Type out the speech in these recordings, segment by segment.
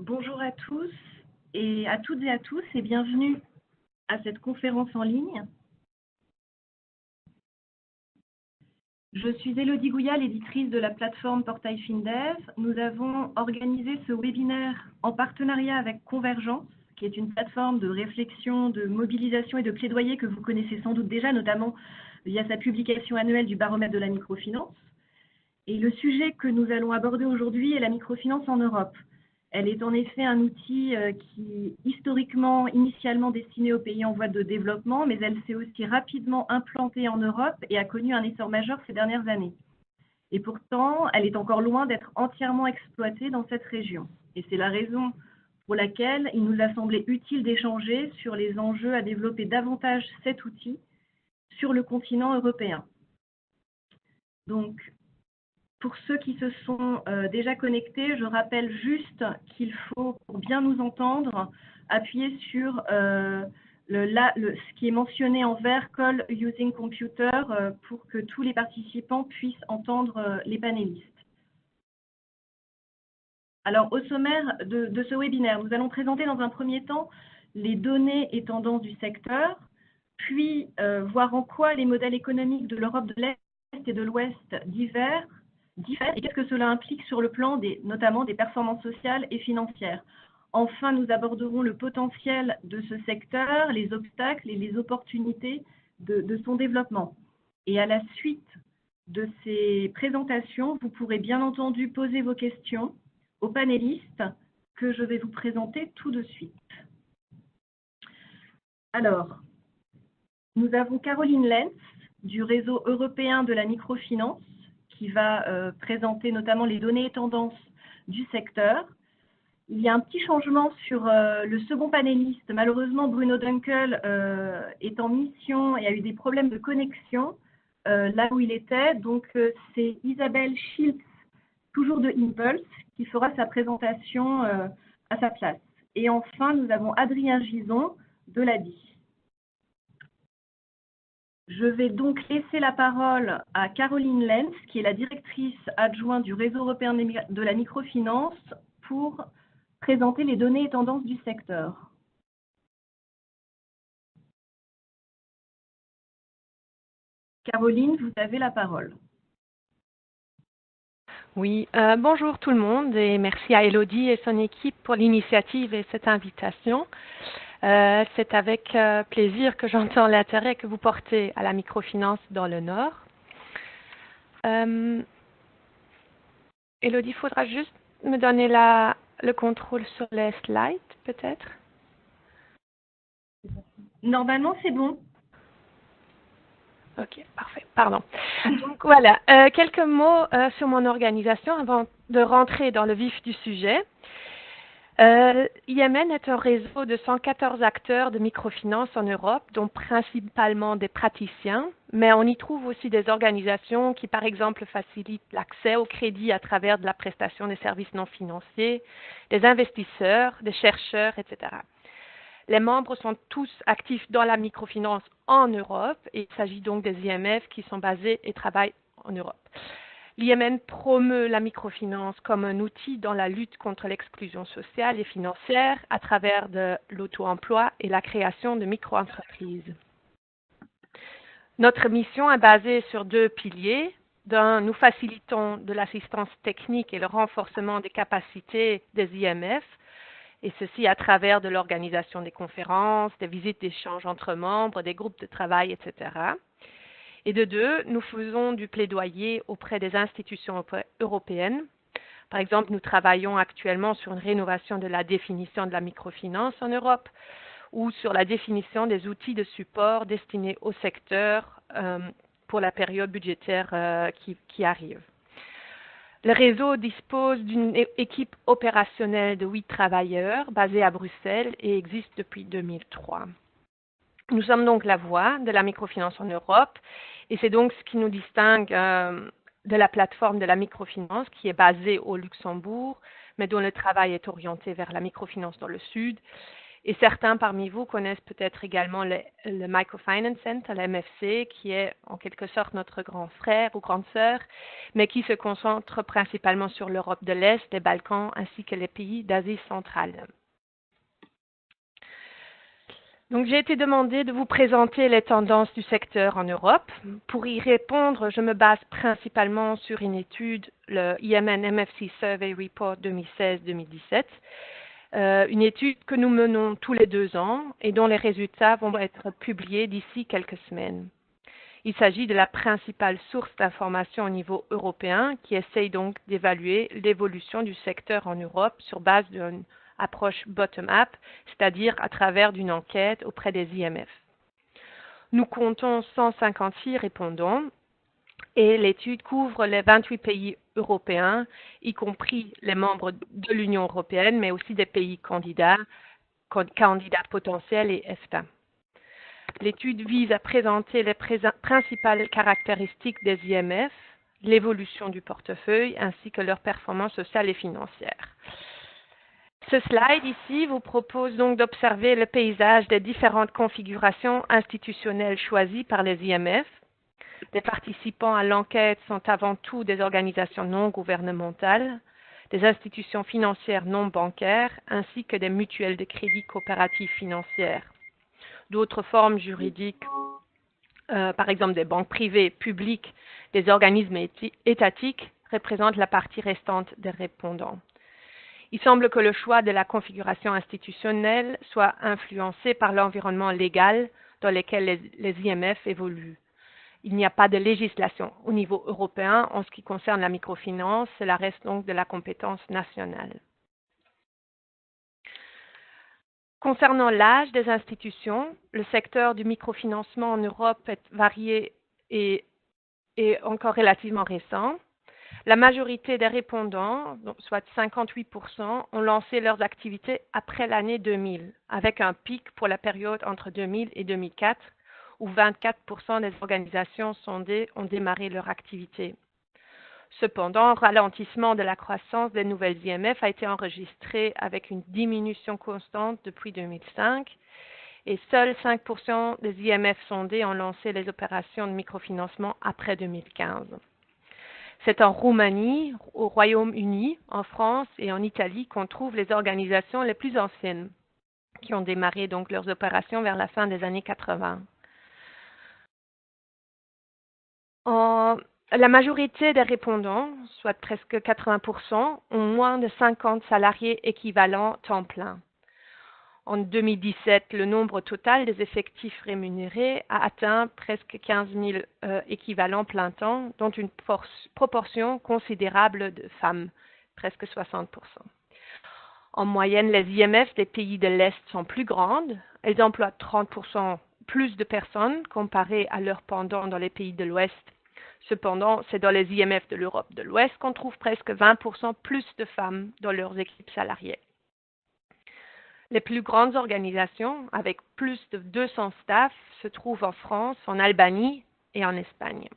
Bonjour à tous et à toutes et à tous et bienvenue à cette conférence en ligne. Je suis Élodie Gouillat, l'éditrice de la plateforme Portail FinDev. Nous avons organisé ce webinaire en partenariat avec Convergence, qui est une plateforme de réflexion, de mobilisation et de plaidoyer que vous connaissez sans doute déjà, notamment via sa publication annuelle du baromètre de la microfinance. Et le sujet que nous allons aborder aujourd'hui est la microfinance en Europe. Elle est en effet un outil qui, historiquement, initialement destiné aux pays en voie de développement, mais elle s'est aussi rapidement implantée en Europe et a connu un essor majeur ces dernières années. Et pourtant, elle est encore loin d'être entièrement exploitée dans cette région. Et c'est la raison pour laquelle il nous a semblé utile d'échanger sur les enjeux à développer davantage cet outil sur le continent européen. Donc, pour ceux qui se sont déjà connectés, je rappelle juste qu'il faut, pour bien nous entendre, appuyer sur ce qui est mentionné en vert, Call Using Computer, pour que tous les participants puissent entendre les panélistes. Alors, au sommaire de ce webinaire, nous allons présenter dans un premier temps les données et tendances du secteur, puis voir en quoi les modèles économiques de l'Europe de l'Est et de l'Ouest diffèrent et qu'est-ce que cela implique sur le plan notamment des performances sociales et financières. Enfin, nous aborderons le potentiel de ce secteur, les obstacles et les opportunités de son développement. Et à la suite de ces présentations, vous pourrez bien entendu poser vos questions aux panélistes que je vais vous présenter tout de suite. Alors, nous avons Caroline Lenz du réseau européen de la microfinance qui va présenter notamment les données et tendances du secteur. Il y a un petit changement sur le second panéliste. Malheureusement, Bruno Dunkel est en mission et a eu des problèmes de connexion là où il était. Donc, c'est Isabelle Schiltz, toujours de Impulse, qui fera sa présentation à sa place. Et enfin, nous avons Adrien Gison de l'ADI. Je vais donc laisser la parole à Caroline Lenz, qui est la directrice adjointe du réseau européen de la microfinance, pour présenter les données et tendances du secteur. Caroline, vous avez la parole. Oui, bonjour tout le monde et merci à Élodie et son équipe pour l'initiative et cette invitation. C'est avec plaisir que j'entends l'intérêt que vous portez à la microfinance dans le Nord. Élodie, il faudra juste me donner le contrôle sur les slides, peut-être? Normalement, c'est bon. Ok, parfait, pardon. Donc voilà, quelques mots sur mon organisation avant de rentrer dans le vif du sujet. IMN est un réseau de 114 acteurs de microfinance en Europe, dont principalement des praticiens, mais on y trouve aussi des organisations qui, par exemple, facilitent l'accès au crédit à travers de la prestation des services non financiers, des investisseurs, des chercheurs, etc. Les membres sont tous actifs dans la microfinance en Europe et il s'agit donc des IMF qui sont basés et travaillent en Europe. L'IMN promeut la microfinance comme un outil dans la lutte contre l'exclusion sociale et financière à travers de l'auto-emploi et la création de micro-entreprises. Notre mission est basée sur deux piliers. D'un, nous facilitons de l'assistance technique et le renforcement des capacités des IMF, et ceci à travers de l'organisation des conférences, des visites d'échange entre membres, des groupes de travail, etc. Et de deux, nous faisons du plaidoyer auprès des institutions européennes. Par exemple, nous travaillons actuellement sur une rénovation de la définition de la microfinance en Europe ou sur la définition des outils de support destinés au secteur pour la période budgétaire qui arrive. Le réseau dispose d'une équipe opérationnelle de 8 travailleurs basée à Bruxelles et existe depuis 2003. Nous sommes donc la voix de la microfinance en Europe et c'est donc ce qui nous distingue de la plateforme de la microfinance qui est basée au Luxembourg, mais dont le travail est orienté vers la microfinance dans le Sud Et certains parmi vous connaissent peut-être également le Microfinance Center, la MFC, qui est en quelque sorte notre grand frère ou grande sœur, mais qui se concentre principalement sur l'Europe de l'Est, les Balkans, ainsi que les pays d'Asie centrale. Donc, j'ai été demandé de vous présenter les tendances du secteur en Europe. Pour y répondre, je me base principalement sur une étude, le IMN MFC Survey Report 2016-2017, une étude que nous menons tous les 2 ans et dont les résultats vont être publiés d'ici quelques semaines. Il s'agit de la principale source d'information au niveau européen qui essaye donc d'évaluer l'évolution du secteur en Europe sur base d'une approche bottom-up, c'est-à-dire à travers d'une enquête auprès des IMF. Nous comptons 156 répondants et l'étude couvre les 28 pays européens, y compris les membres de l'Union européenne, mais aussi des pays candidats potentiels et EFTA. L'étude vise à présenter les principales caractéristiques des IMF, l'évolution du portefeuille, ainsi que leurs performances sociales et financières. Ce slide ici vous propose donc d'observer le paysage des différentes configurations institutionnelles choisies par les IMF. Les participants à l'enquête sont avant tout des organisations non gouvernementales, des institutions financières non bancaires, ainsi que des mutuelles de crédit coopératives financières. D'autres formes juridiques, par exemple des banques privées, publiques, des organismes étatiques, représentent la partie restante des répondants. Il semble que le choix de la configuration institutionnelle soit influencé par l'environnement légal dans lequel les IMF évoluent. Il n'y a pas de législation au niveau européen en ce qui concerne la microfinance, cela reste donc de la compétence nationale. Concernant l'âge des institutions, le secteur du microfinancement en Europe est varié et encore relativement récent. La majorité des répondants, soit 58%, ont lancé leurs activités après l'année 2000, avec un pic pour la période entre 2000 et 2004, où 24% des organisations sondées ont démarré leur activité. Cependant, ralentissement de la croissance des nouvelles IMF a été enregistré avec une diminution constante depuis 2005 et seuls 5% des IMF sondés ont lancé les opérations de microfinancement après 2015. C'est en Roumanie, au Royaume-Uni, en France et en Italie qu'on trouve les organisations les plus anciennes qui ont démarré donc leurs opérations vers la fin des années 80. La majorité des répondants, soit presque 80%, ont moins de 50 salariés équivalents temps plein. En 2017, le nombre total des effectifs rémunérés a atteint presque 15 000 équivalents plein temps, dont une proportion considérable de femmes, presque 60%. En moyenne, les IMF des pays de l'Est sont plus grandes. Elles emploient 30% plus de personnes comparées à leurs pendants dans les pays de l'Ouest. Cependant, c'est dans les IMF de l'Europe de l'Ouest qu'on trouve presque 20% plus de femmes dans leurs équipes salariées. Les plus grandes organisations, avec plus de 200 staff, se trouvent en France, en Albanie et en Espagne.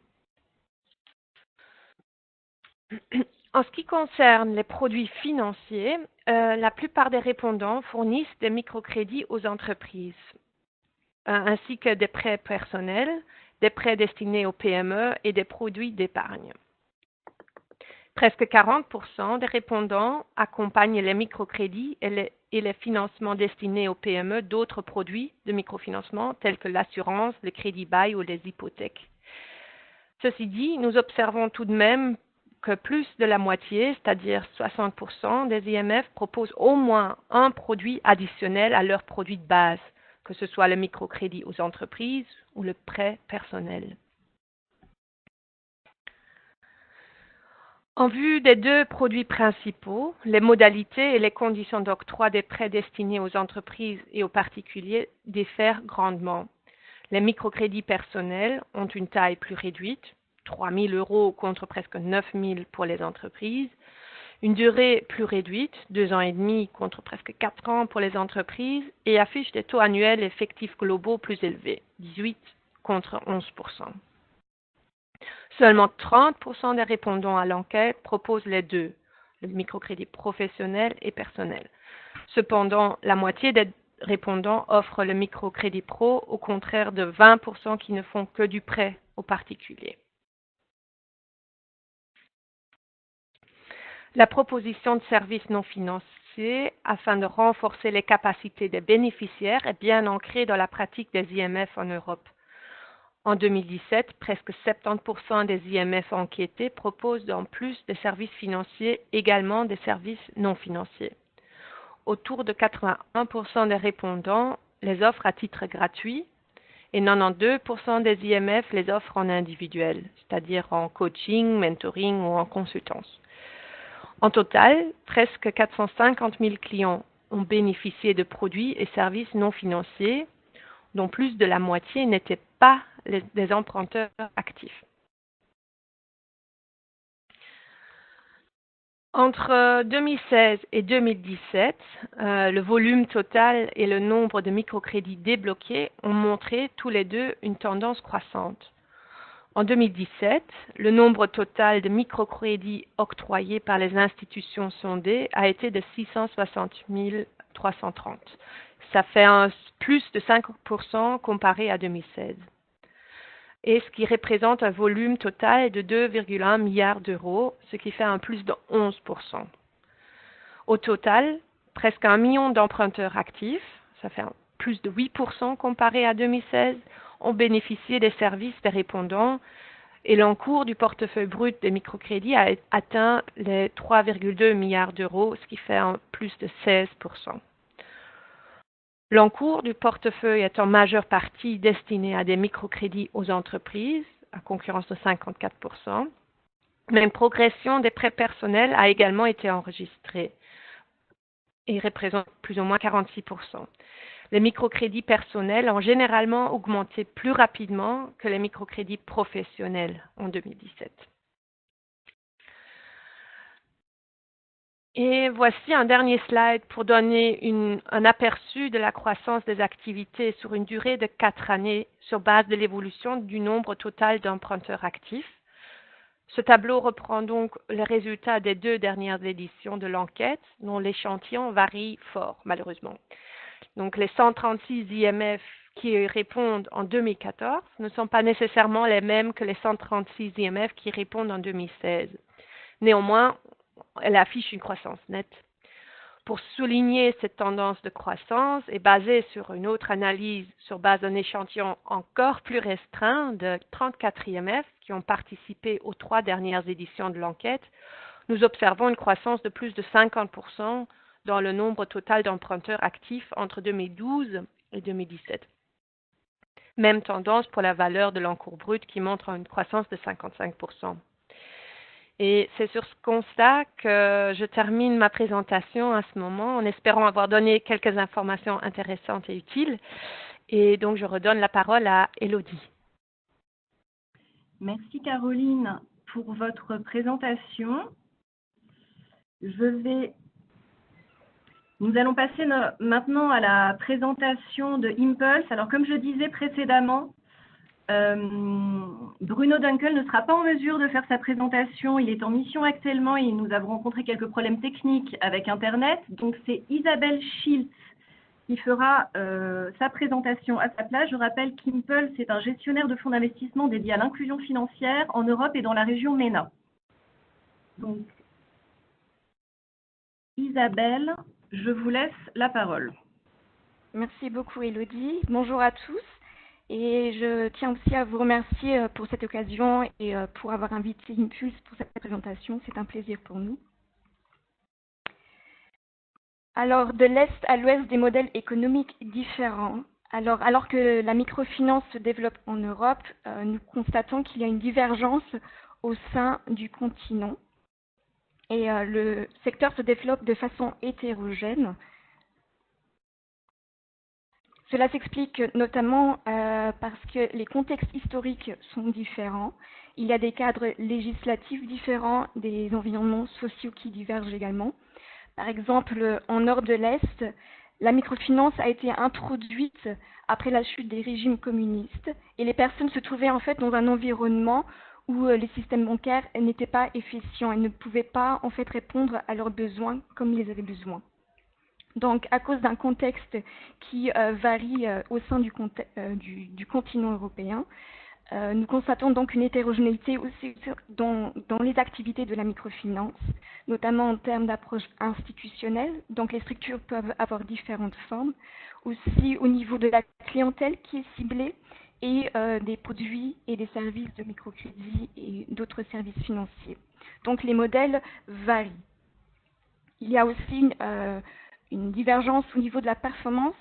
En ce qui concerne les produits financiers, la plupart des répondants fournissent des microcrédits aux entreprises, ainsi que des prêts personnels, des prêts destinés aux PME et des produits d'épargne. Presque 40% des répondants accompagnent les microcrédits et les financements destinés aux PME d'autres produits de microfinancement tels que l'assurance, le crédit bail ou les hypothèques. Ceci dit, nous observons tout de même que plus de la moitié, c'est-à-dire 60% des IMF, proposent au moins un produit additionnel à leur produit de base, que ce soit le microcrédit aux entreprises ou le prêt personnel. En vue des 2 produits principaux, les modalités et les conditions d'octroi des prêts destinés aux entreprises et aux particuliers diffèrent grandement. Les microcrédits personnels ont une taille plus réduite, 3 000 € contre presque 9 000 pour les entreprises, une durée plus réduite, 2 ans et demi contre presque 4 ans pour les entreprises, et affichent des taux annuels effectifs globaux plus élevés, 18 contre 11%. Seulement 30% des répondants à l'enquête proposent les 2, le microcrédit professionnel et personnel. Cependant, la moitié des répondants offrent le microcrédit pro, au contraire de 20% qui ne font que du prêt aux particuliers. La proposition de services non financiers afin de renforcer les capacités des bénéficiaires est bien ancrée dans la pratique des IMF en Europe. En 2017, presque 70% des IMF enquêtés proposent en plus des services financiers également des services non financiers. Autour de 81% des répondants les offrent à titre gratuit et 92% des IMF les offrent en individuel, c'est-à-dire en coaching, mentoring ou en consultance. En total, presque 450 000 clients ont bénéficié de produits et services non financiers, dont plus de la moitié n'étaient pas des emprunteurs actifs. Entre 2016 et 2017, le volume total et le nombre de microcrédits débloqués ont montré tous les deux une tendance croissante. En 2017, le nombre total de microcrédits octroyés par les institutions sondées a été de 660 330. Ça fait un plus de 5% comparé à 2016. Et ce qui représente un volume total de 2,1 milliards d'euros, ce qui fait un plus de 11%. Au total, presque 1 million d'emprunteurs actifs, ça fait un plus de 8% comparé à 2016, ont bénéficié des services des répondants et l'encours du portefeuille brut des microcrédits a atteint les 3,2 milliards d'euros, ce qui fait un plus de 16%. L'encours du portefeuille est en majeure partie destiné à des microcrédits aux entreprises, à concurrence de 54%, mais une progression des prêts personnels a également été enregistrée et représente plus ou moins 46%. Les microcrédits personnels ont généralement augmenté plus rapidement que les microcrédits professionnels en 2017. Et voici un dernier slide pour donner un aperçu de la croissance des activités sur une durée de 4 années sur base de l'évolution du nombre total d'emprunteurs actifs. Ce tableau reprend donc les résultats des 2 dernières éditions de l'enquête, dont l'échantillon varie fort, malheureusement. Donc, les 136 IMF qui répondent en 2014 ne sont pas nécessairement les mêmes que les 136 IMF qui répondent en 2016. Néanmoins, elle affiche une croissance nette. Pour souligner cette tendance de croissance et basée sur une autre analyse sur base d'un échantillon encore plus restreint de 34 IMF qui ont participé aux 3 dernières éditions de l'enquête, nous observons une croissance de plus de 50% dans le nombre total d'emprunteurs actifs entre 2012 et 2017. Même tendance pour la valeur de l'encours brut qui montre une croissance de 55%. Et c'est sur ce constat que je termine ma présentation à ce moment, en espérant avoir donné quelques informations intéressantes et utiles. Et donc, je redonne la parole à Élodie. Merci Caroline pour votre présentation. Nous allons passer maintenant à la présentation de Impulse. Alors, comme je disais précédemment, Bruno Dunkel ne sera pas en mesure de faire sa présentation. Il est en mission actuellement et nous avons rencontré quelques problèmes techniques avec Internet. Donc, c'est Isabelle Schiltz qui fera sa présentation à sa place. Je rappelle qu'Impulse est un gestionnaire de fonds d'investissement dédié à l'inclusion financière en Europe et dans la région MENA. Donc, Isabelle, je vous laisse la parole. Merci beaucoup Élodie. Bonjour à tous. Et je tiens aussi à vous remercier pour cette occasion et pour avoir invité Impulse pour cette présentation. C'est un plaisir pour nous. Alors, de l'Est à l'Ouest, des modèles économiques différents. Alors que la microfinance se développe en Europe, nous constatons qu'il y a une divergence au sein du continent. Et le secteur se développe de façon hétérogène. Cela s'explique notamment parce que les contextes historiques sont différents. Il y a des cadres législatifs différents, des environnements sociaux qui divergent également. Par exemple, en nord de l'Est, la microfinance a été introduite après la chute des régimes communistes et les personnes se trouvaient en fait dans un environnement où les systèmes bancaires n'étaient pas efficients et ne pouvaient pas en fait répondre à leurs besoins comme ils avaient besoin. Donc, à cause d'un contexte qui varie au sein du continent européen, nous constatons donc une hétérogénéité aussi dans les activités de la microfinance, notamment en termes d'approche institutionnelle. Donc, les structures peuvent avoir différentes formes, aussi au niveau de la clientèle qui est ciblée et des produits et des services de microcrédit et d'autres services financiers. Donc, les modèles varient. Il y a aussi une divergence au niveau de la performance.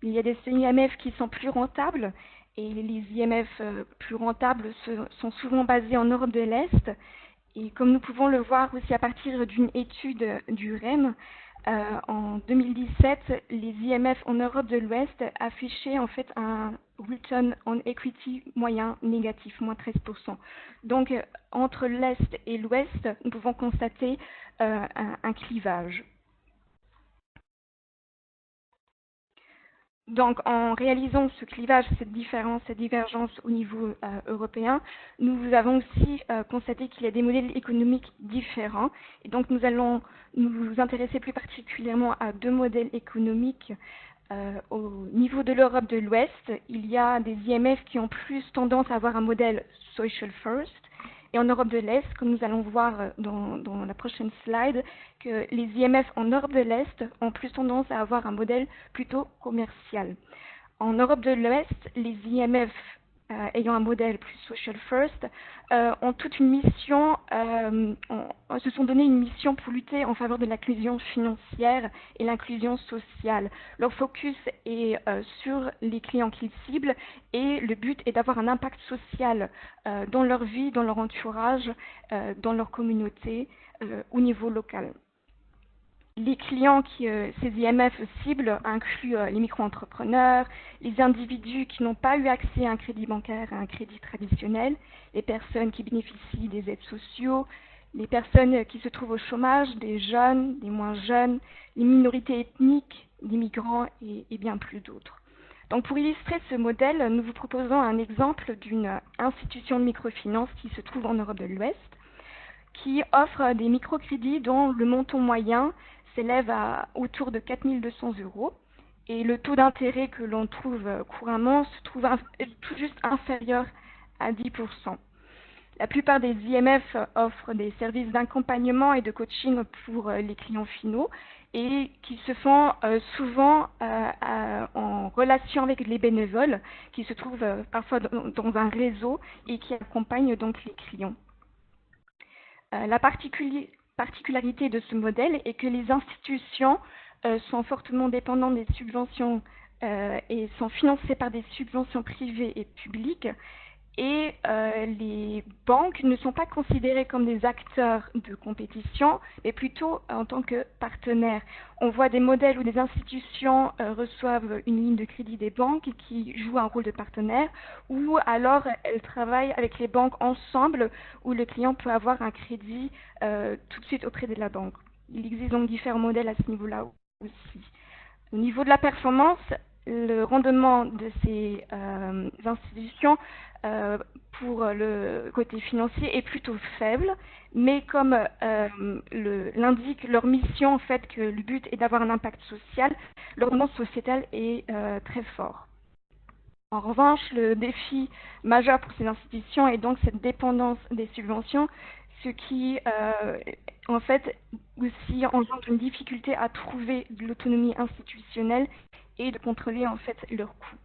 Il y a des IMF qui sont plus rentables et les IMF plus rentables sont souvent basés en Europe de l'Est. Et comme nous pouvons le voir aussi à partir d'une étude du REM, en 2017, les IMF en Europe de l'Ouest affichaient en fait un return on equity moyen négatif, moins 13%. Donc, entre l'Est et l'Ouest, nous pouvons constater un clivage. Donc, en réalisant ce clivage, cette différence, cette divergence au niveau européen, nous avons aussi constaté qu'il y a des modèles économiques différents. Et donc, nous allons nous intéresser plus particulièrement à deux modèles économiques. Au niveau de l'Europe de l'Ouest, il y a des IMF qui ont plus tendance à avoir un modèle social first. Et en Europe de l'Est, comme nous allons voir dans la prochaine slide, que les IMF en Europe de l'Est ont plus tendance à avoir un modèle plutôt commercial. En Europe de l'Ouest, les IMF ayant un modèle plus social first ont toute une mission, se sont donné une mission pour lutter en faveur de l'inclusion financière et l'inclusion sociale. Leur focus est sur les clients qu'ils ciblent et le but est d'avoir un impact social dans leur vie, dans leur entourage, dans leur communauté, au niveau local. Les clients que ces IMF ciblent incluent les micro-entrepreneurs, les individus qui n'ont pas eu accès à un crédit bancaire, à un crédit traditionnel, les personnes qui bénéficient des aides sociaux, les personnes qui se trouvent au chômage, des jeunes, des moins jeunes, les minorités ethniques, les migrants et bien plus d'autres. Donc pour illustrer ce modèle, nous vous proposons un exemple d'une institution de microfinance qui se trouve en Europe de l'Ouest, qui offre des microcrédits dont le montant moyen s'élève à autour de 4 200 € et le taux d'intérêt que l'on trouve couramment se trouve tout juste inférieur à 10%. La plupart des IMF offrent des services d'accompagnement et de coaching pour les clients finaux et qui se font souvent en relation avec les bénévoles qui se trouvent parfois dans un réseau et qui accompagnent donc les clients. La particularité de ce modèle est que les institutions sont fortement dépendantes des subventions et sont financées par des subventions privées et publiques. Et les banques ne sont pas considérées comme des acteurs de compétition, mais plutôt en tant que partenaires. On voit des modèles où des institutions reçoivent une ligne de crédit des banques qui jouent un rôle de partenaire, ou alors elles travaillent avec les banques ensemble, où le client peut avoir un crédit tout de suite auprès de la banque. Il existe donc différents modèles à ce niveau-là aussi. Au niveau de la performance, le rendement de ces institutions pour le côté financier est plutôt faible, mais comme l'indique leur mission, en fait, que le but est d'avoir un impact social, le rendement sociétal est très fort. En revanche, le défi majeur pour ces institutions est donc cette dépendance des subventions, ce qui, en fait, aussi engendre une difficulté à trouver de l'autonomie institutionnelle et de contrôler, en fait, leurs coûts.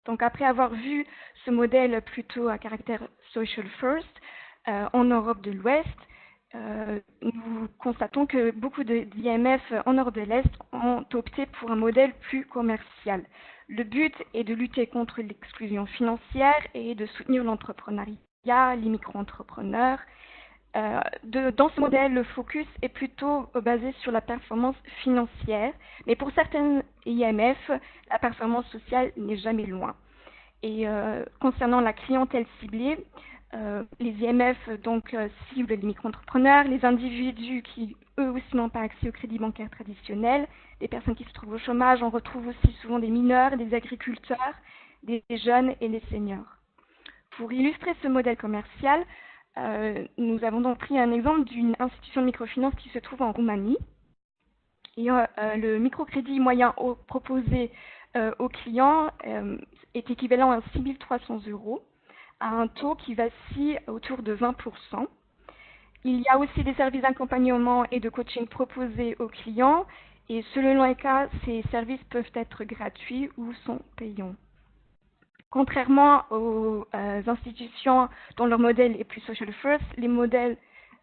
Donc, après avoir vu ce modèle plutôt à caractère social first en Europe de l'Ouest, nous constatons que beaucoup d'IMF en Europe de l'Est ont opté pour un modèle plus commercial. Le but est de lutter contre l'exclusion financière et de soutenir l'entrepreneuriat, les micro-entrepreneurs. Dans ce modèle, le focus est plutôt basé sur la performance financière, mais pour certaines IMF, la performance sociale n'est jamais loin. Et concernant la clientèle ciblée, les IMF ciblent les micro-entrepreneurs, les individus qui eux aussi n'ont pas accès au crédit bancaire traditionnel, les personnes qui se trouvent au chômage. On retrouve aussi souvent des mineurs, des agriculteurs, des jeunes et des seniors. Pour illustrer ce modèle commercial, nous avons donc pris un exemple d'une institution de microfinance qui se trouve en Roumanie. Et le microcrédit moyen proposé aux clients est équivalent à 6 300 € à un taux qui vacille autour de 20%. Il y a aussi des services d'accompagnement et de coaching proposés aux clients et selon les cas, ces services peuvent être gratuits ou sont payants. Contrairement aux institutions dont leur modèle est plus social first, les modèles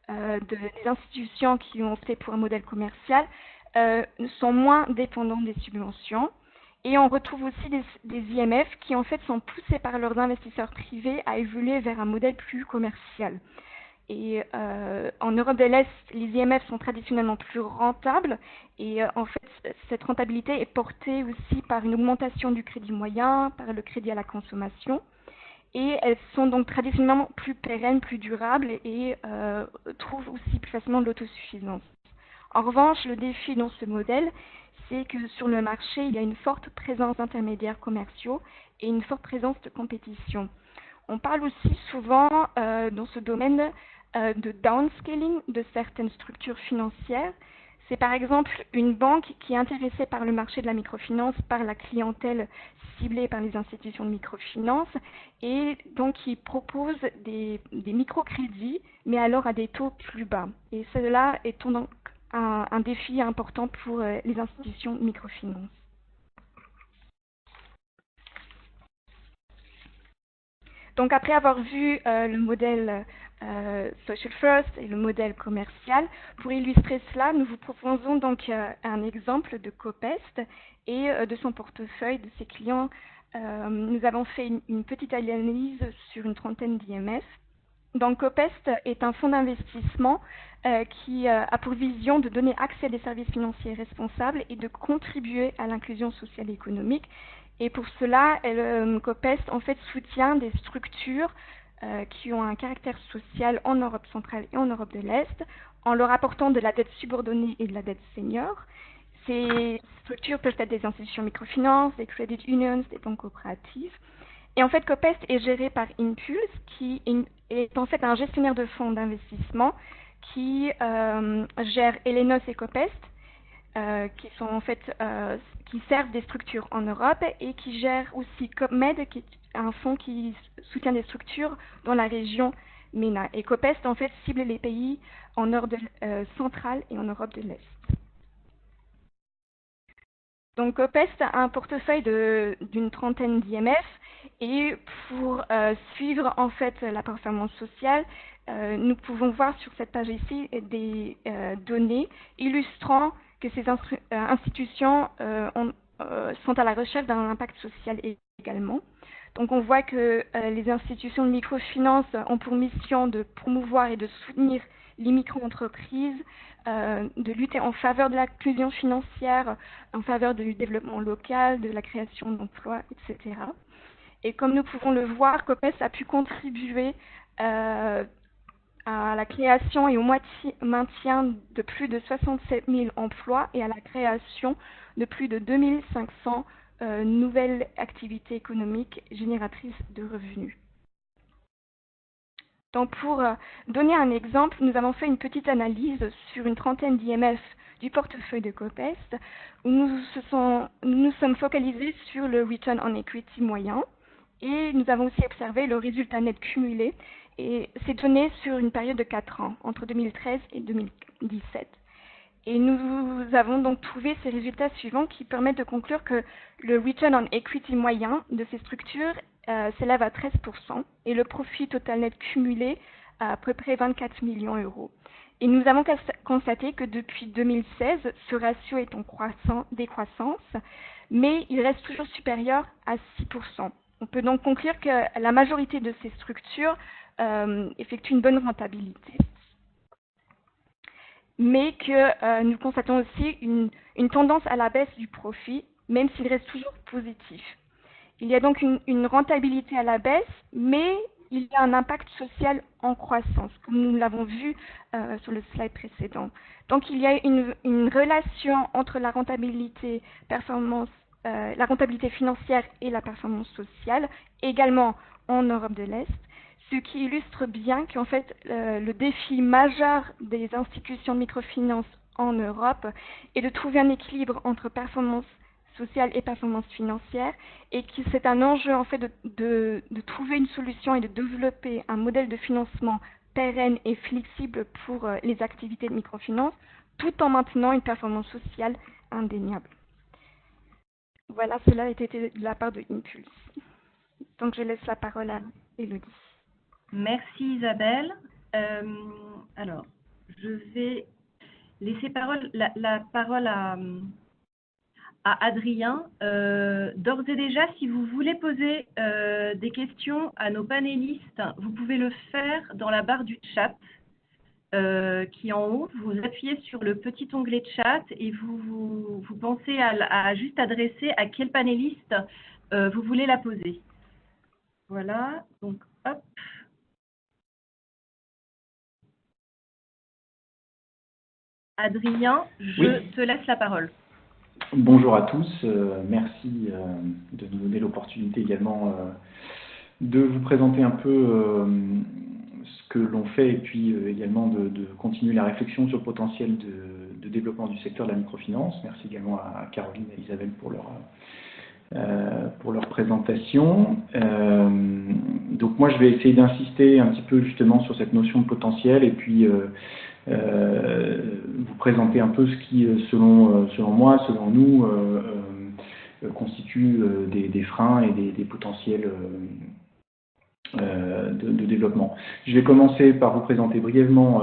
des institutions qui ont opté pour un modèle commercial sont moins dépendants des subventions. Et on retrouve aussi des IMF qui en fait sont poussés par leurs investisseurs privés à évoluer vers un modèle plus commercial. Et en Europe de l'Est, les IMF sont traditionnellement plus rentables et en fait, cette rentabilité est portée aussi par une augmentation du crédit moyen, par le crédit à la consommation. Et elles sont donc traditionnellement plus pérennes, plus durables et trouvent aussi plus facilement de l'autosuffisance. En revanche, le défi dans ce modèle, c'est que sur le marché, il y a une forte présence d'intermédiaires commerciaux et une forte présence de compétition. On parle aussi souvent dans ce domaine de downscaling de certaines structures financières. C'est par exemple une banque qui est intéressée par le marché de la microfinance, par la clientèle ciblée par les institutions de microfinance et donc qui propose des microcrédits, mais alors à des taux plus bas. Et cela est donc un défi important pour les institutions de microfinance. Donc après avoir vu le modèle Social First et le modèle commercial, pour illustrer cela, nous vous proposons donc un exemple de Copest et de son portefeuille, de ses clients. Nous avons fait une petite analyse sur une trentaine d'IMF. Donc Copest est un fonds d'investissement qui a pour vision de donner accès à des services financiers responsables et de contribuer à l'inclusion sociale et économique. Et pour cela, Copest en fait soutient des structures qui ont un caractère social en Europe centrale et en Europe de l'Est, en leur apportant de la dette subordonnée et de la dette senior. Ces structures peuvent être des institutions microfinance, des credit unions, des banques coopératives. Et en fait, Copest est géré par Impulse, qui est en fait un gestionnaire de fonds d'investissement qui gère Elenos et Copest, qui sont en fait qui servent des structures en Europe et qui gère aussi CopMed, qui est un fonds qui soutient des structures dans la région MENA. Et Copest en fait cible les pays en Europe centrale et en Europe de l'Est. Donc Copest a un portefeuille d'une trentaine d'IMF et pour suivre en fait la performance sociale, nous pouvons voir sur cette page ici des données illustrant que ces institutions sont à la recherche d'un impact social également. Donc on voit que les institutions de microfinance ont pour mission de promouvoir et de soutenir les micro-entreprises, de lutter en faveur de l'inclusion financière, en faveur du développement local, de la création d'emplois, etc. Et comme nous pouvons le voir, Copest a pu contribuer à la création et au maintien de plus de 67 000 emplois et à la création de plus de 2500 nouvelles activités économiques génératrices de revenus. Donc pour donner un exemple, nous avons fait une petite analyse sur une trentaine d'IMF du portefeuille de Copest, où nous sommes focalisés sur le return on equity moyen et nous avons aussi observé le résultat net cumulé et ces données sur une période de 4 ans, entre 2013 et 2017. Et nous avons donc trouvé ces résultats suivants qui permettent de conclure que le return on equity moyen de ces structures s'élève à 13% et le profit total net cumulé à peu près 24 millions €. Et nous avons constaté que depuis 2016, ce ratio est en décroissance, mais il reste toujours supérieur à 6%. On peut donc conclure que la majorité de ces structures effectuent une bonne rentabilité, mais que nous constatons aussi une tendance à la baisse du profit, même s'il reste toujours positif. Il y a donc une rentabilité à la baisse, mais il y a un impact social en croissance, comme nous l'avons vu sur le slide précédent. Donc il y a une relation entre la rentabilité financière et la performance sociale, également en Europe de l'Est. ce qui illustre bien qu'en fait, le défi majeur des institutions de microfinance en Europe est de trouver un équilibre entre performance sociale et performance financière, et que c'est un enjeu en fait de trouver une solution et de développer un modèle de financement pérenne et flexible pour les activités de microfinance, tout en maintenant une performance sociale indéniable. Voilà, cela a été de la part de Impulse. Donc je laisse la parole à Élodie. Merci Isabelle. Alors, je vais laisser la parole à Adrien. D'ores et déjà, si vous voulez poser des questions à nos panélistes, vous pouvez le faire dans la barre du chat qui est en haut. Vous appuyez sur le petit onglet chat et vous pensez à juste adresser à quel panéliste vous voulez la poser. Voilà, donc hop. Adrien, je te laisse la parole. Bonjour à tous, merci de nous donner l'opportunité également de vous présenter un peu ce que l'on fait et puis également de continuer la réflexion sur le potentiel de développement du secteur de la microfinance. Merci également à Caroline et à Isabelle pour leur présentation. Donc moi je vais essayer d'insister un petit peu justement sur cette notion de potentiel et puis vous présenter un peu ce qui, selon moi, selon nous, constitue des freins et des potentiels de développement. Je vais commencer par vous présenter brièvement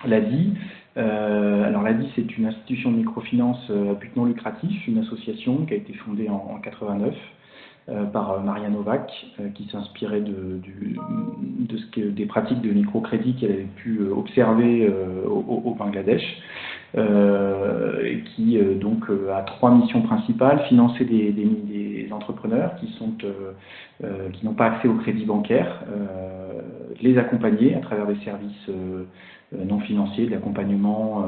l'ADI. Alors l'ADI, c'est une institution de microfinance à but non lucratif, une association qui a été fondée en 89. Par Maria Novak, qui s'inspirait des pratiques de microcrédit qu'elle avait pu observer au Bangladesh, et qui donc a trois missions principales: financer des entrepreneurs qui n'ont pas accès au crédit bancaire, les accompagner à travers des services non financiers, d'accompagnement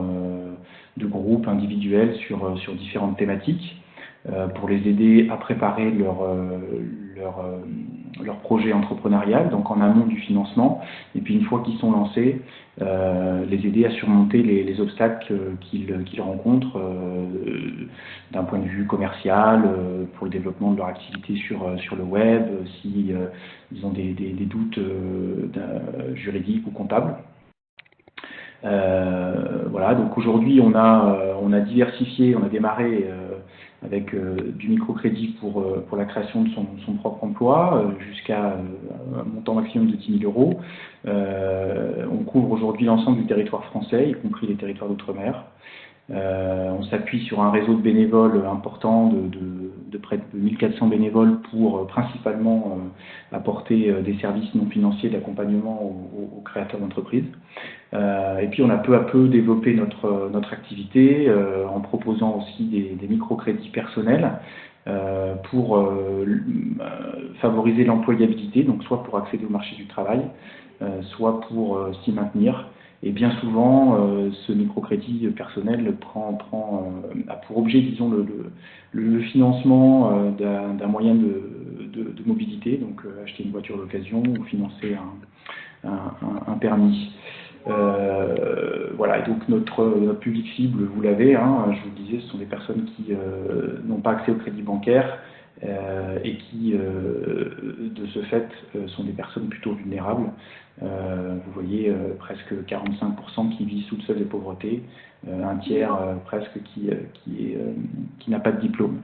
de groupes individuels sur différentes thématiques, pour les aider à préparer leur projet entrepreneurial, donc en amont du financement, et puis une fois qu'ils sont lancés, les aider à surmonter les obstacles qu'ils rencontrent d'un point de vue commercial, pour le développement de leur activité sur le web, si ils ont des doutes juridiques ou comptables. Voilà, donc aujourd'hui on a diversifié, on a démarré avec du microcrédit pour la création de son propre emploi, jusqu'à un montant maximum de 10 000 €. On couvre aujourd'hui l'ensemble du territoire français, y compris les territoires d'outre-mer. On s'appuie sur un réseau de bénévoles important de près de 1400 bénévoles pour principalement apporter des services non financiers d'accompagnement aux créateurs d'entreprises. Et puis on a peu à peu développé notre activité en proposant aussi des microcrédits personnels pour favoriser l'employabilité, donc soit pour accéder au marché du travail, soit pour s'y maintenir. Et bien souvent, ce microcrédit personnel a pour objet, disons, le financement d'un moyen de mobilité, donc acheter une voiture d'occasion ou financer un permis. Voilà, et donc notre public cible, vous l'avez, hein, je vous le disais, ce sont des personnes qui n'ont pas accès au crédit bancaire et qui, de ce fait, sont des personnes plutôt vulnérables. Vous voyez, presque 45% qui vivent sous le seuil de pauvreté, un tiers presque qui n'a pas de diplôme.